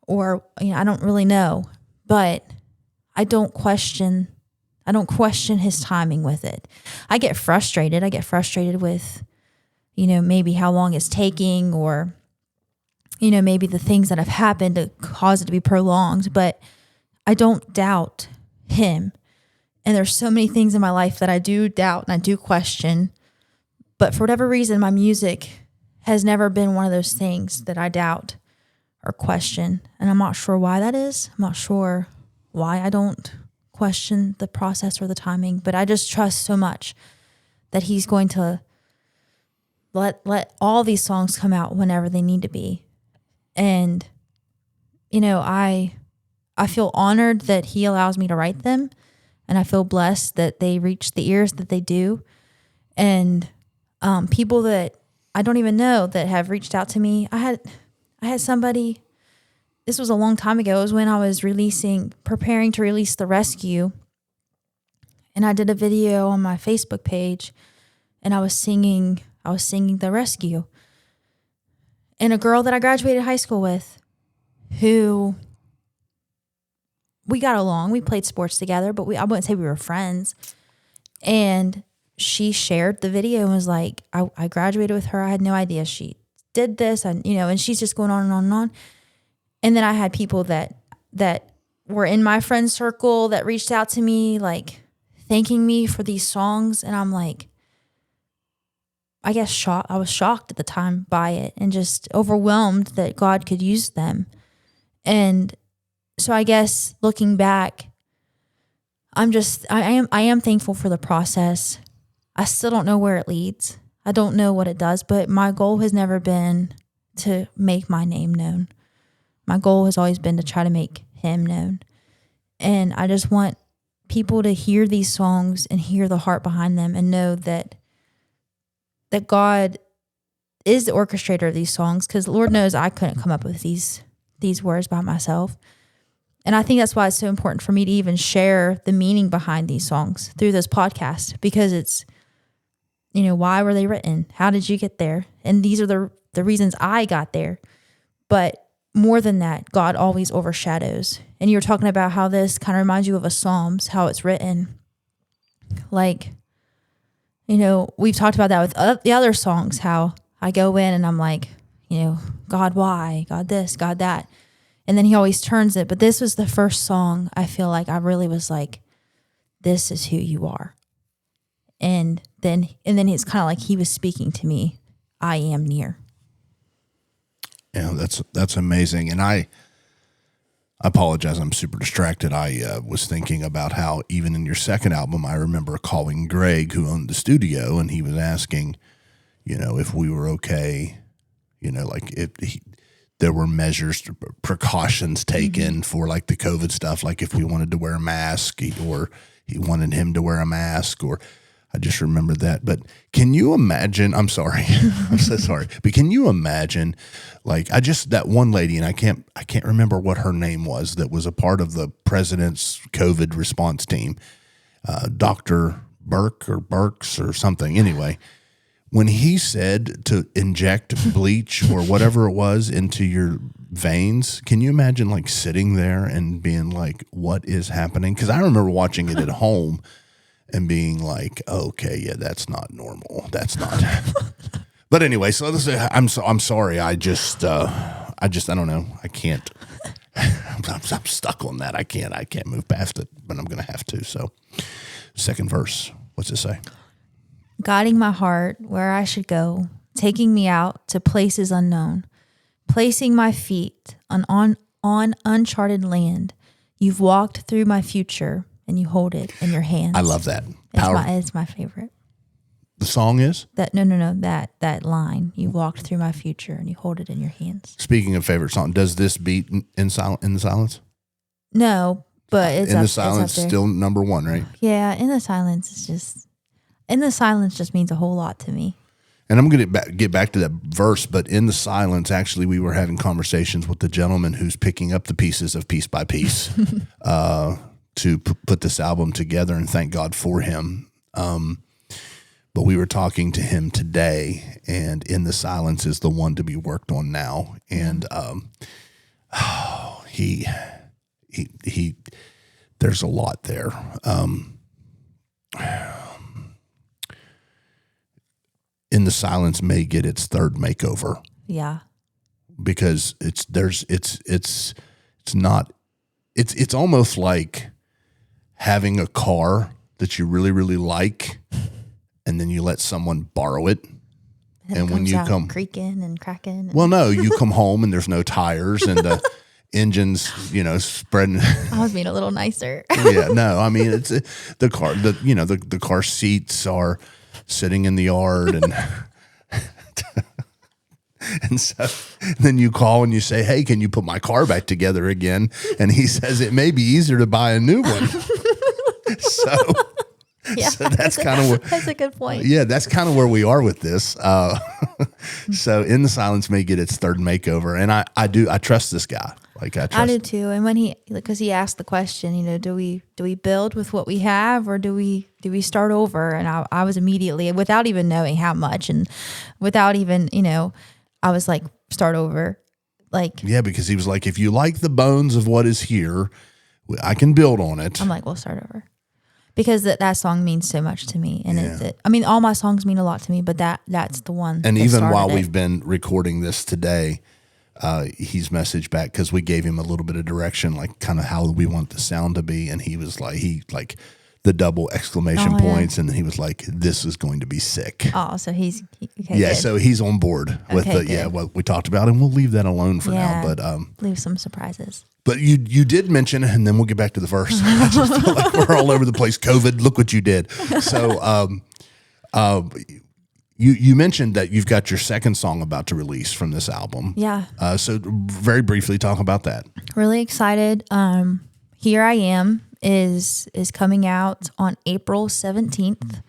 B: or, I don't really know, but I don't question his timing with it. I get frustrated. With, maybe how long it's taking, or, maybe the things that have happened to cause it to be prolonged, but I don't doubt him. And there's so many things in my life that I do doubt and I do question, but for whatever reason, my music has never been one of those things that I doubt or question. And I'm not sure why that is. I'm not sure why I don't question the process or the timing, but I just trust so much that he's going to let all these songs come out whenever they need to be. And, I feel honored that he allows me to write them, and I feel blessed that they reach the ears that they do. And people that I don't even know that have reached out to me. I had somebody, this was a long time ago. It was when I was preparing to release The Rescue. And I did a video on my Facebook page, and I was singing The Rescue. And a girl that I graduated high school with, who we got along. We played sports together, but I wouldn't say we were friends. And she shared the video and was like, I graduated with her. I had no idea she did this. And she's just going on and on and on. And then I had people that were in my friend circle that reached out to me, like thanking me for these songs. And I'm like, I guess shocked. I was shocked at the time by it and just overwhelmed that God could use them. And so I guess looking back, I am thankful for the process. I still don't know where it leads. I don't know what it does, but my goal has never been to make my name known. My goal has always been to try to make him known. And I just want people to hear these songs and hear the heart behind them and know that God is the orchestrator of these songs, because Lord knows I couldn't come up with these words by myself. And I think that's why it's so important for me to even share the meaning behind these songs through this podcast, because it's, why were they written? How did you get there? And these are the reasons I got there. But more than that, God always overshadows. And you were talking about how this kind of reminds you of a Psalms, how it's written. Like, we've talked about that with the other songs, how I go in and I'm like, God, why? God this, God that. And then he always turns it. But this was the first song I feel like I really was like, this is who you are. And then it's kind of like he was speaking to me, I am near.
A: Yeah, that's amazing. And I apologize, I'm super distracted. I was thinking about how even in your second album, I remember calling Greg, who owned the studio, and he was asking, if we were okay, like if there were precautions taken for like the COVID stuff, like if we wanted to wear a mask, or he wanted him to wear a mask, or I just remember that. But can you imagine, I'm sorry, I'm so sorry, but can you imagine, like, that one lady, and I can't remember what her name was, that was a part of the president's COVID response team, Dr. Burks or something. Anyway, when he said to inject bleach or whatever it was into your veins, can you imagine like sitting there and being like, what is happening? Because I remember watching it at home and being like, okay, yeah, that's not normal. That's not. But anyway, so I'm sorry. I don't know. I can't. I'm stuck on that. I can't move past it, but I'm going to have to. So, second verse, what's it say?
B: Guiding my heart where I should go, taking me out to places unknown, placing my feet on uncharted land. You've walked through my future and you hold it in your hands.
A: I love that.
B: It's my favorite.
A: The song is?
B: No. That line. You walked through my future and you hold it in your hands.
A: Speaking of favorite song, does this beat in the silence?
B: No, but it's
A: In
B: up,
A: the silence,
B: it's up there.
A: still number one, right?
B: Yeah, in the silence just means a whole lot to me.
A: And I'm going to get back to that verse, but in the silence, actually, we were having conversations with the gentleman who's picking up the pieces of Piece by Piece to put this album together, and thank God for him. But we were talking to him today, and In the Silence is the one to be worked on now. And he there's a lot there. In the Silence may get its third makeover.
B: Yeah.
A: Because it's almost like having a car that you really, really like, and then you let someone borrow it. And when you come
B: creaking and cracking.
A: Well, no, you come home and there's no tires and the engine's, spreading.
B: I was being a little nicer.
A: Yeah, no, I mean, it's the car, the car seats are sitting in the yard and and so then you call and you say, hey, can you put my car back together again? And he says it may be easier to buy a new one. So that's kind of where,
B: that's a good point.
A: Yeah, that's kind of where we are with this. So In the Silence may get its third makeover, and I trust this guy.
B: I do too. And when because he asked the question, do we build with what we have, or do we start over? And I was immediately, without even knowing how much, and without even I was like, start over.
A: Yeah, because he was like, if you like the bones of what is here, I can build on it.
B: I'm like, we'll start over. Because that song means so much to me. And I mean, all my songs mean a lot to me, but that's the one.
A: And even while we've been recording this today, he's messaged back because we gave him a little bit of direction, like kind of how we want the sound to be. And he was like, the double exclamation points. And he was like, this is going to be sick.
B: Oh, so okay,
A: yeah.
B: good.
A: So he's on board with what we talked about, and we'll leave that alone for now, but,
B: leave some surprises.
A: But you did mention, and then we'll get back to the verse. I just feel like we're all over the place. COVID, look what you did. So, you mentioned that you've got your second song about to release from this album.
B: Yeah.
A: So very briefly talk about that.
B: Really excited. Here I Am is coming out on April 17th.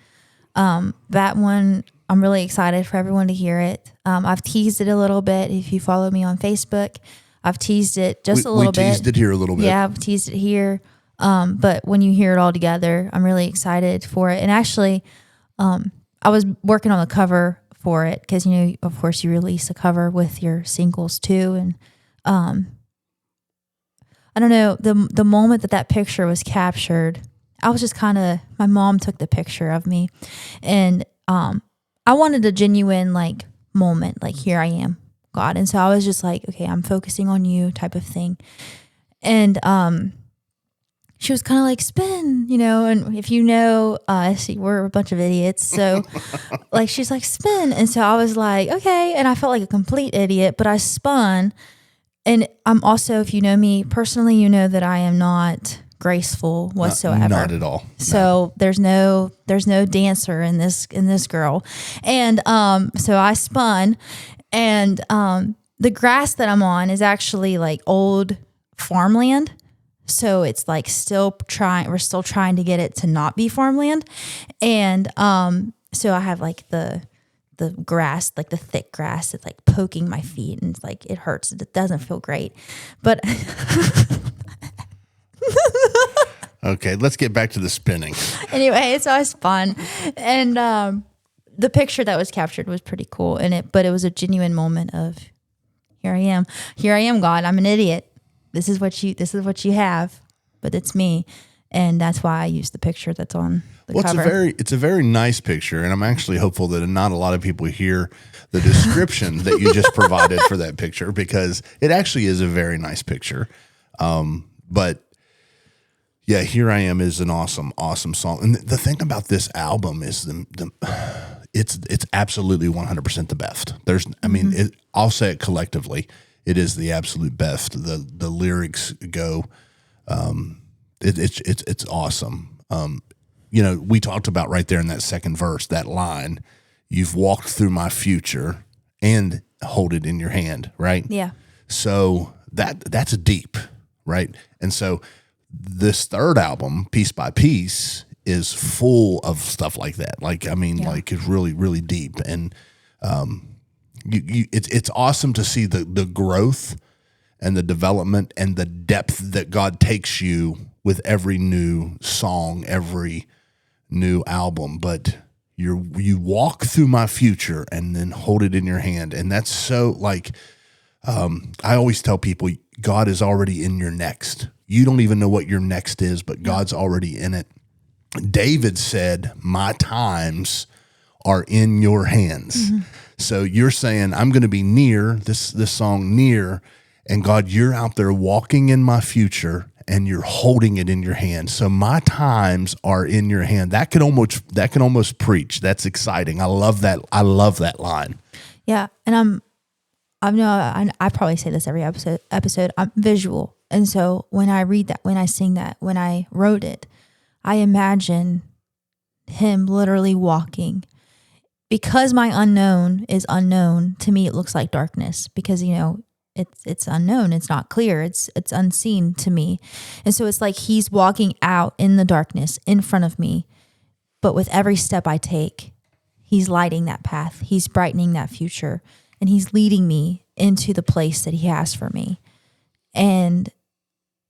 B: That one, I'm really excited for everyone to hear it. I've teased it a little bit. If you follow me on Facebook, I've teased it just a little bit.
A: We teased it here a little bit.
B: Yeah, I've teased it here. But when you hear it all together, I'm really excited for it. And actually, I was working on the cover for it because, of course, you release a cover with your singles too. And I don't know, the moment that picture was captured, I was just my mom took the picture of me. And I wanted a genuine moment, here I am, God. And so I was just like, okay, I'm focusing on you type of thing. And she was kind of like, spin, and if see, we're a bunch of idiots. So she's like, spin. And so I was like, okay. And I felt like a complete idiot, but I spun. And I'm also, if you know me personally, you know that I am not graceful whatsoever.
A: Not at all.
B: So there's no dancer in this girl. And so I spun, and the grass that I'm on is actually old farmland. So it's we're still trying to get it to not be farmland. And so I have the grass, the thick grass, it's poking my feet, and it's it hurts. It doesn't feel great. But
A: okay, let's get back to the spinning. Anyway,
B: so I spun, and the picture that was captured was pretty cool, but it was a genuine moment of, here I am, God, I'm an idiot. This is what you have, but it's me. And that's why I used the picture that's on the cover.
A: It's a very nice picture, and I'm actually hopeful that not a lot of people hear the description that you just provided for that picture, because it actually is a very nice picture. But yeah, Here I Am is an awesome, awesome song. And the thing about this album is it's absolutely 100% the best. I'll say it collectively. It is the absolute best. The lyrics go, it's awesome. we talked about right there in that second verse, that line, you've walked through my future and hold it in your hand, right?
B: Yeah.
A: So that's deep, right? And so this third album, Piece by Piece, is full of stuff like that. Like it's really, really deep, and it's awesome to see the growth and the development and the depth that God takes you with every new song, every new album. But you walk through my future and then hold it in your hand, and that's so like. I always tell people, God is already in your next. You don't even know what your next is, but God's already in it. David said, my times are in your hands. Mm-hmm. So you're saying, I'm going to be near this song near, and God, you're out there walking in my future and you're holding it in your hand. So my times are in your hand. That can almost preach. That's exciting. I love that. I love that line.
B: Yeah. And I probably say this every episode. I'm visual. And so when I read that, when I sing that, when I wrote it, I imagine him literally walking. Because my unknown is unknown, to me it looks like darkness, because it's unknown, it's not clear, it's unseen to me. And so it's like he's walking out in the darkness in front of me, but with every step I take, he's lighting that path, he's brightening that future, and he's leading me into the place that he has for me. And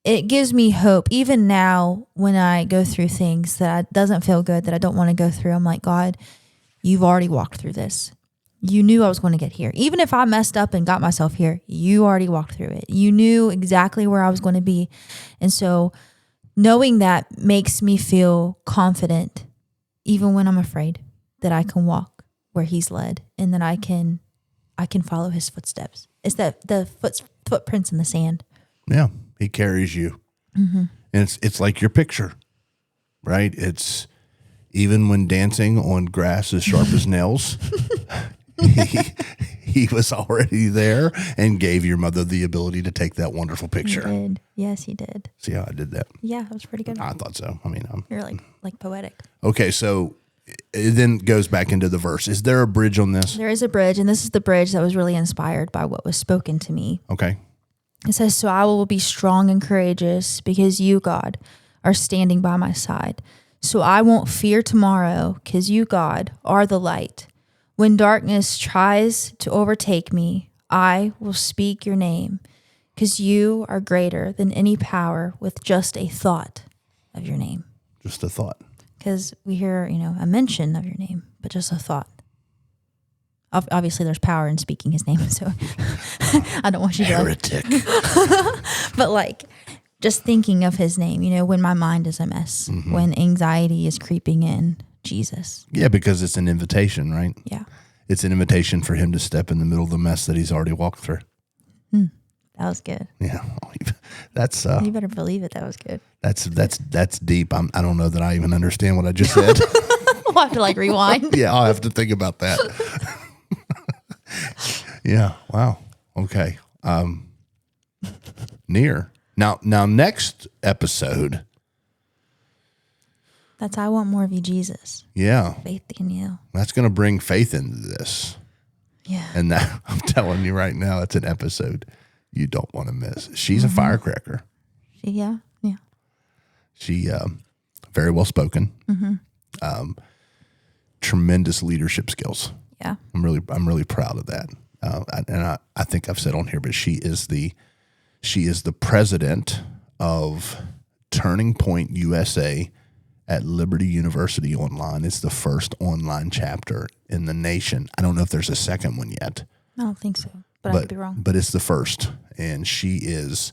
B: it gives me hope. Even now, when I go through things that doesn't feel good, that I don't want to go through, I'm like, God, you've already walked through this. You knew I was going to get here. Even if I messed up and got myself here, you already walked through it. You knew exactly where I was going to be. And so knowing that makes me feel confident, even when I'm afraid, that I can walk where he's led, and that I can follow his footsteps. It's that the footprints in the sand.
A: Yeah, he carries you. Mm-hmm. And it's like your picture, right? It's even when dancing on grass as sharp as nails, he was already there and gave your mother the ability to take that wonderful picture.
B: He did. Yes, he did.
A: See how I did that?
B: Yeah, that was pretty good.
A: I thought so. I mean,
B: you're like poetic.
A: Okay, so it then goes back into the verse. Is there a bridge on this?
B: There is a bridge, and this is the bridge that was really inspired by what was spoken to me.
A: Okay.
B: It says, so I will be strong and courageous because you, God, are standing by my side. So I won't fear tomorrow because you, God, are the light. When darkness tries to overtake me, I will speak your name because you are greater than any power with just a thought of your name.
A: Just a thought.
B: Because we hear, a mention of your name, but just a thought. Obviously, there's power in speaking his name, so I don't want you to...
A: Heretic.
B: But just thinking of his name, when my mind is a mess, mm-hmm. when anxiety is creeping in, Jesus.
A: Yeah, because it's an invitation, right?
B: Yeah.
A: It's an invitation for him to step in the middle of the mess that he's already walked through.
B: That was good.
A: Yeah. That's...
B: you better believe it. That was good.
A: That's deep. I don't know that I even understand what I just said.
B: We'll have to rewind.
A: Yeah, I'll have to think about that. Yeah. Wow. Okay. Near. Now next episode.
B: That's I want more of you, Jesus.
A: Yeah.
B: Faith in you.
A: That's going to bring faith into this.
B: Yeah.
A: And that, I'm telling you right now, it's an episode you don't want to miss. She's a firecracker.
B: Yeah.
A: She very well spoken. Mm-hmm. Tremendous leadership skills.
B: Yeah.
A: I'm really proud of that. And I think I've said on here, but she is the president of Turning Point USA at Liberty University Online. It's the first online chapter in the nation. I don't know if there's a second one yet.
B: I don't think so, but I could be wrong.
A: But it's the first, and she is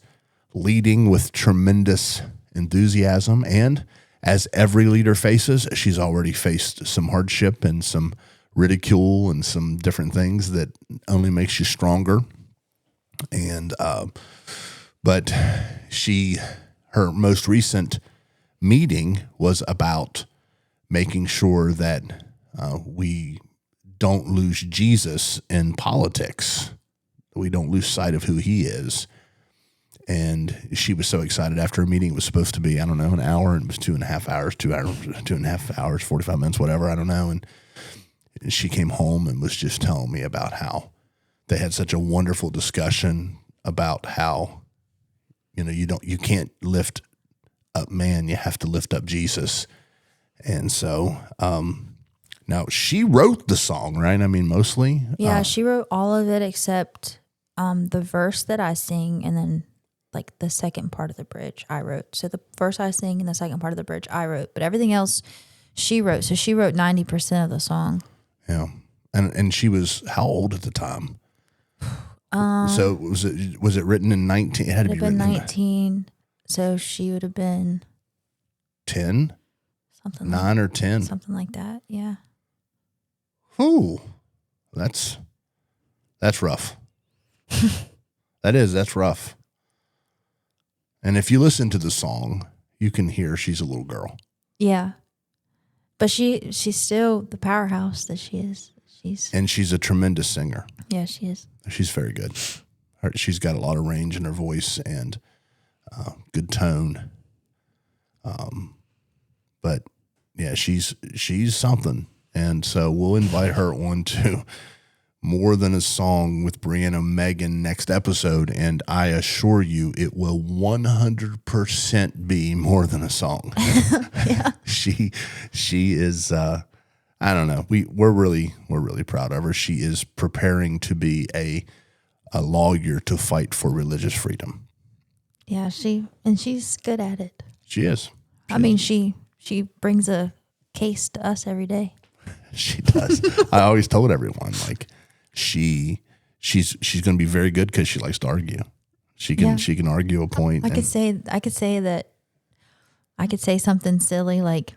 A: leading with tremendous enthusiasm. And as every leader faces, she's already faced some hardship and some ridicule and some different things that only makes you stronger. And but her most recent meeting was about making sure that we don't lose Jesus in politics. We don't lose sight of who he is. And she was so excited after a meeting. It was supposed to be, I don't know, an hour, and it was 2.5 hours, 2.5 hours, 45 minutes, whatever, I don't know. And she came home and was just telling me about how they had such a wonderful discussion about how, you can't lift up man, you have to lift up Jesus. And so, now she wrote the song, right? I mean, mostly.
B: Yeah, she wrote all of it except the verse that I sing, and then like the second part of the bridge I wrote. So the verse I sing and the second part of the bridge I wrote, but everything else she wrote. So she wrote 90% of the song.
A: Yeah. And she was how old at the time? So was it written in 19? It had to be written
B: 19. So she would have been
A: 10,
B: something
A: 9 or 10.
B: Something like that. Yeah.
A: Ooh, that's rough. That's rough. And if you listen to the song, you can hear she's a little girl.
B: Yeah. But she's still the powerhouse that she is.
A: She's a tremendous singer.
B: Yeah, she is.
A: She's very good. She's got a lot of range in her voice and good tone. But yeah, she's something. And so we'll invite her on to More Than a Song with Breanna Megan next episode. And I assure you it will 100% be more than a song.
B: Yeah.
A: She is, I don't know. We're really proud of her. She is preparing to be a lawyer to fight for religious freedom.
B: Yeah, she's good at it.
A: She is.
B: She brings a case to us every day.
A: She does. I always told everyone, like, she's going to be very good because she likes to argue. She can argue a point.
B: I could say that I could say something silly like,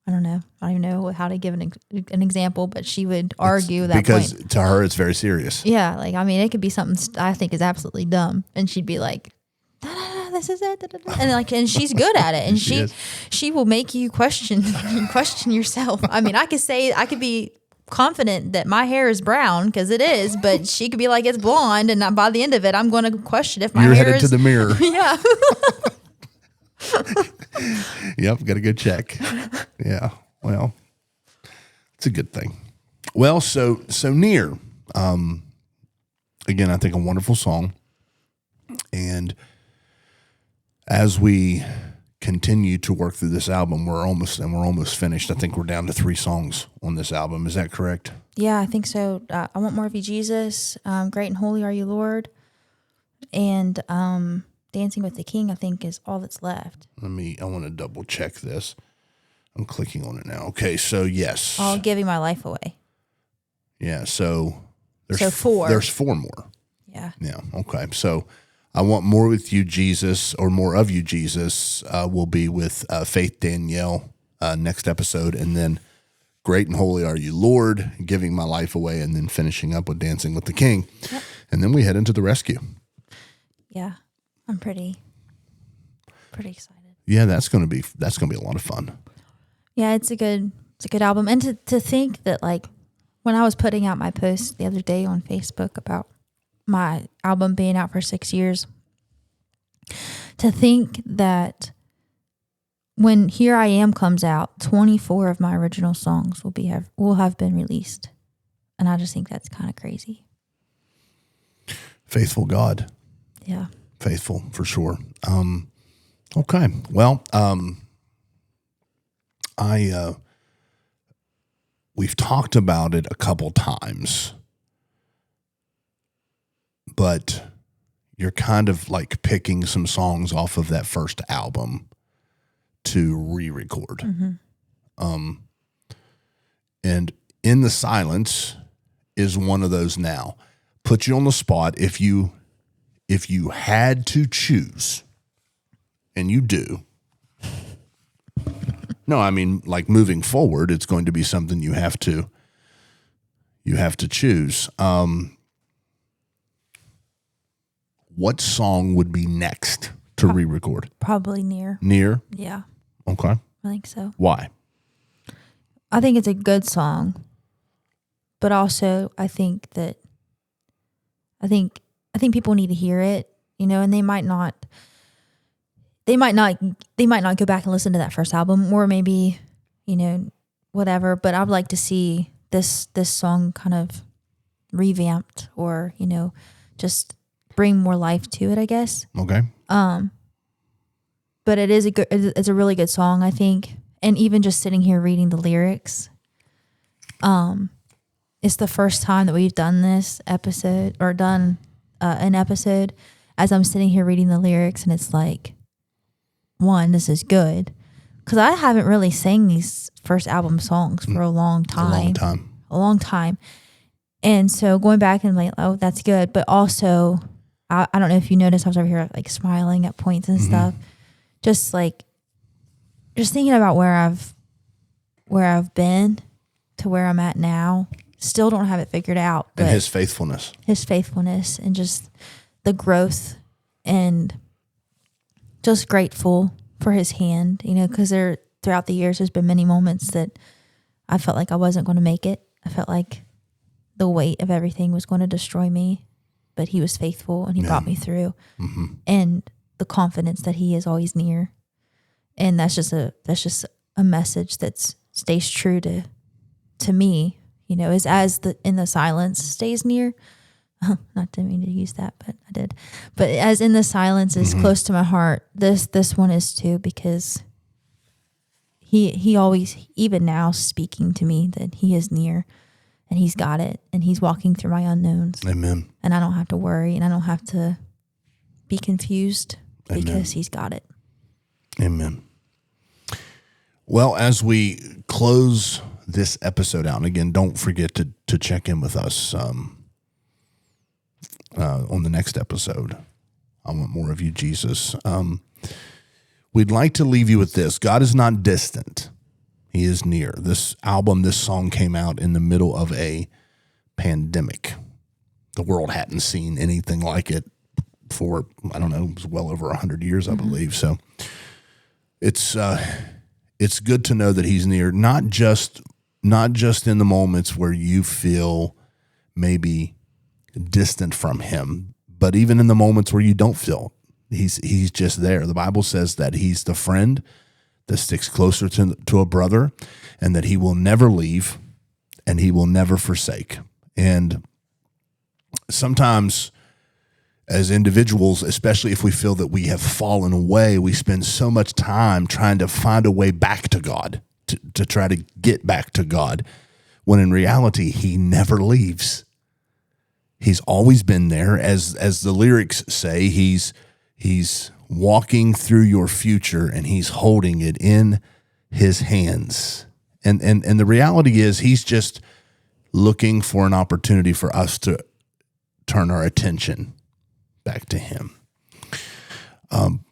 B: I don't even know how to give an example, but she would argue that
A: because
B: point.
A: To her it's very serious.
B: Yeah, like it could be something I think is absolutely dumb, and she'd be like, "Da-da-da, this is it," da-da-da. And she's good at it, and she will make you question yourself. I could be confident that my hair is brown because it is, but she could be like it's blonde, and by the end of it, I'm going to question if my
A: You're
B: hair
A: headed
B: is
A: to the mirror.
B: Yeah.
A: Yep, got to go check. Yeah, well, it's a good thing. Well, so near. Again, I think a wonderful song, and as we continue to work through this album, we're almost finished. I think we're down to 3 songs on this album. Is that correct?
B: Yeah, I think so. I Want More of You, Jesus. Great and Holy Are You, Lord. And Dancing with the King, I think, is all that's left.
A: I want to double check this. I'm clicking on it now. Okay, so yes.
B: All Giving My Life Away.
A: Yeah, so there's
B: 4.
A: There's 4 more.
B: Yeah.
A: Yeah, okay. So I Want More with You, Jesus, or More of You, Jesus, will be with Faith Danielle next episode. And then Great and Holy Are You, Lord, Giving My Life Away, and then finishing up with Dancing with the King. Yep. And then we head into the rescue.
B: Yeah, I'm pretty excited.
A: Yeah, that's gonna be a lot of fun.
B: Yeah, it's a good album. And to think that, like, when I was putting out my post the other day on Facebook about my album being out for 6 years, to think that when Here I Am comes out, 24 of my original songs will have been released. And I just think that's kind of crazy.
A: Faithful God.
B: Yeah.
A: Faithful for sure. Okay. Well, we've talked about it a couple times, but you're kind of like picking some songs off of that first album to re-record.
B: Mm-hmm.
A: And In the Silence is one of those now. Put you on the spot. If you had to choose, and you do, no, I mean, like, moving forward, it's going to be something you have to choose. What song would be next to re-record?
B: Probably Near.
A: Near?
B: Yeah.
A: Okay.
B: I think so.
A: Why?
B: I think it's a good song, but also I think people need to hear it, and they might not go back and listen to that first album, or maybe, whatever, but I would like to see this song kind of revamped, or, just bring more life to it, I guess.
A: Okay.
B: But it's a really good song, I think. And even just sitting here reading the lyrics, it's the first time that we've done this episode, or done an episode as I'm sitting here reading the lyrics, and it's like, one, this is good, because I haven't really sang these first album songs for a long time. A long time. And so going back and like, oh, that's good. But also, I don't know if you noticed, I was over here like smiling at points and stuff. Just thinking about where I've been to where I'm at now. Still don't have it figured out. But
A: and his faithfulness. And just the growth, and just grateful for his hand, because throughout the years, there's been many moments that I felt like I wasn't going to make it. I felt like the weight of everything was going to destroy me, but he was faithful, and he brought me through. And the confidence that he is always near. And that's just a message that stays true to me, is as in the silence stays near. Not to mean to use that, but I did. But as in the silence is close to my heart, this one is too, because he always, even now, speaking to me that he is near, and he's got it, and he's walking through my unknowns. Amen.
B: And I don't have to worry, and I don't have to be confused, because he's got it.
A: Amen. Well, as we close this episode out, and again, don't forget to check in with us on the next episode. I want more of you, Jesus. We'd like to leave you with this. God is not distant. He is near. This song came out in the middle of a pandemic. The world hadn't seen anything like it for, I don't know, it was well over 100 years, I believe. So it's good to know that he's near, not just in the moments where you feel maybe distant from him, but even in the moments where you don't feel he's just there. The Bible says that he's the friend that sticks closer to a brother, and that he will never leave and he will never forsake. And sometimes as individuals, especially if we feel that we have fallen away, we spend so much time trying to find a way back to God, to try to get back to God, when in reality, he never leaves. He's always been there. As the lyrics say, he's walking through your future, and he's holding it in his hands. And the reality is, he's just looking for an opportunity for us to turn our attention back to him.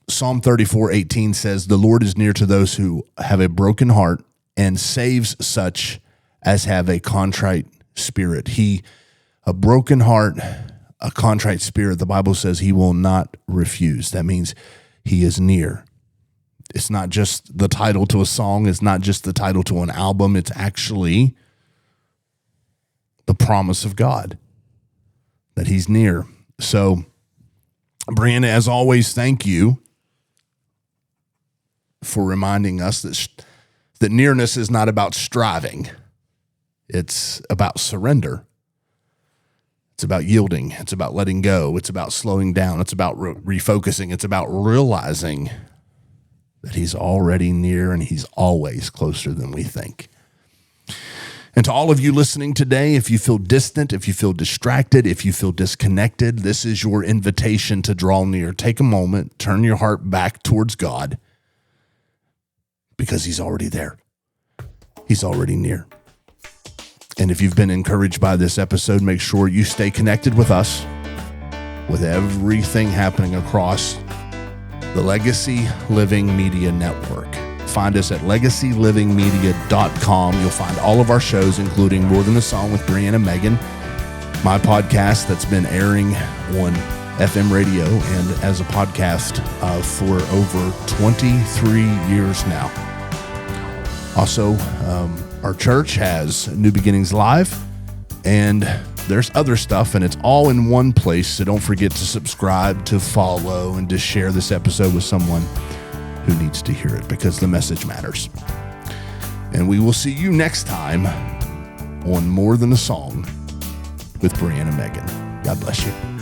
A: Psalm 34:18 says, "The Lord is near to those who have a broken heart, and saves such as have a contrite spirit." A broken heart, a contrite spirit, the Bible says he will not refuse. That means he is near. It's not just the title to a song. It's not just the title to an album. It's actually the promise of God that he's near. So, Breanna, as always, thank you for reminding us that nearness is not about striving. It's about surrender. It's about yielding. It's about letting go. It's about slowing down. It's about refocusing. It's about realizing that he's already near, and he's always closer than we think. And to all of you listening today, if you feel distant, if you feel distracted, if you feel disconnected, this is your invitation to draw near. Take a moment, turn your heart back towards God, because he's already there. He's already near. And if you've been encouraged by this episode, make sure you stay connected with us, with everything happening across the Legacy Living Media Network. Find us at legacylivingmedia.com. You'll find all of our shows, including More Than a Song with Breanna Megan, my podcast that's been airing on FM radio and as a podcast for over 23 years now. Also, our church has New Beginnings Live, and there's other stuff, and it's all in one place. So don't forget to subscribe, to follow, and to share this episode with someone who needs to hear it, because the message matters. And we will see you next time on More Than a Song with Breanna Megan. God bless you.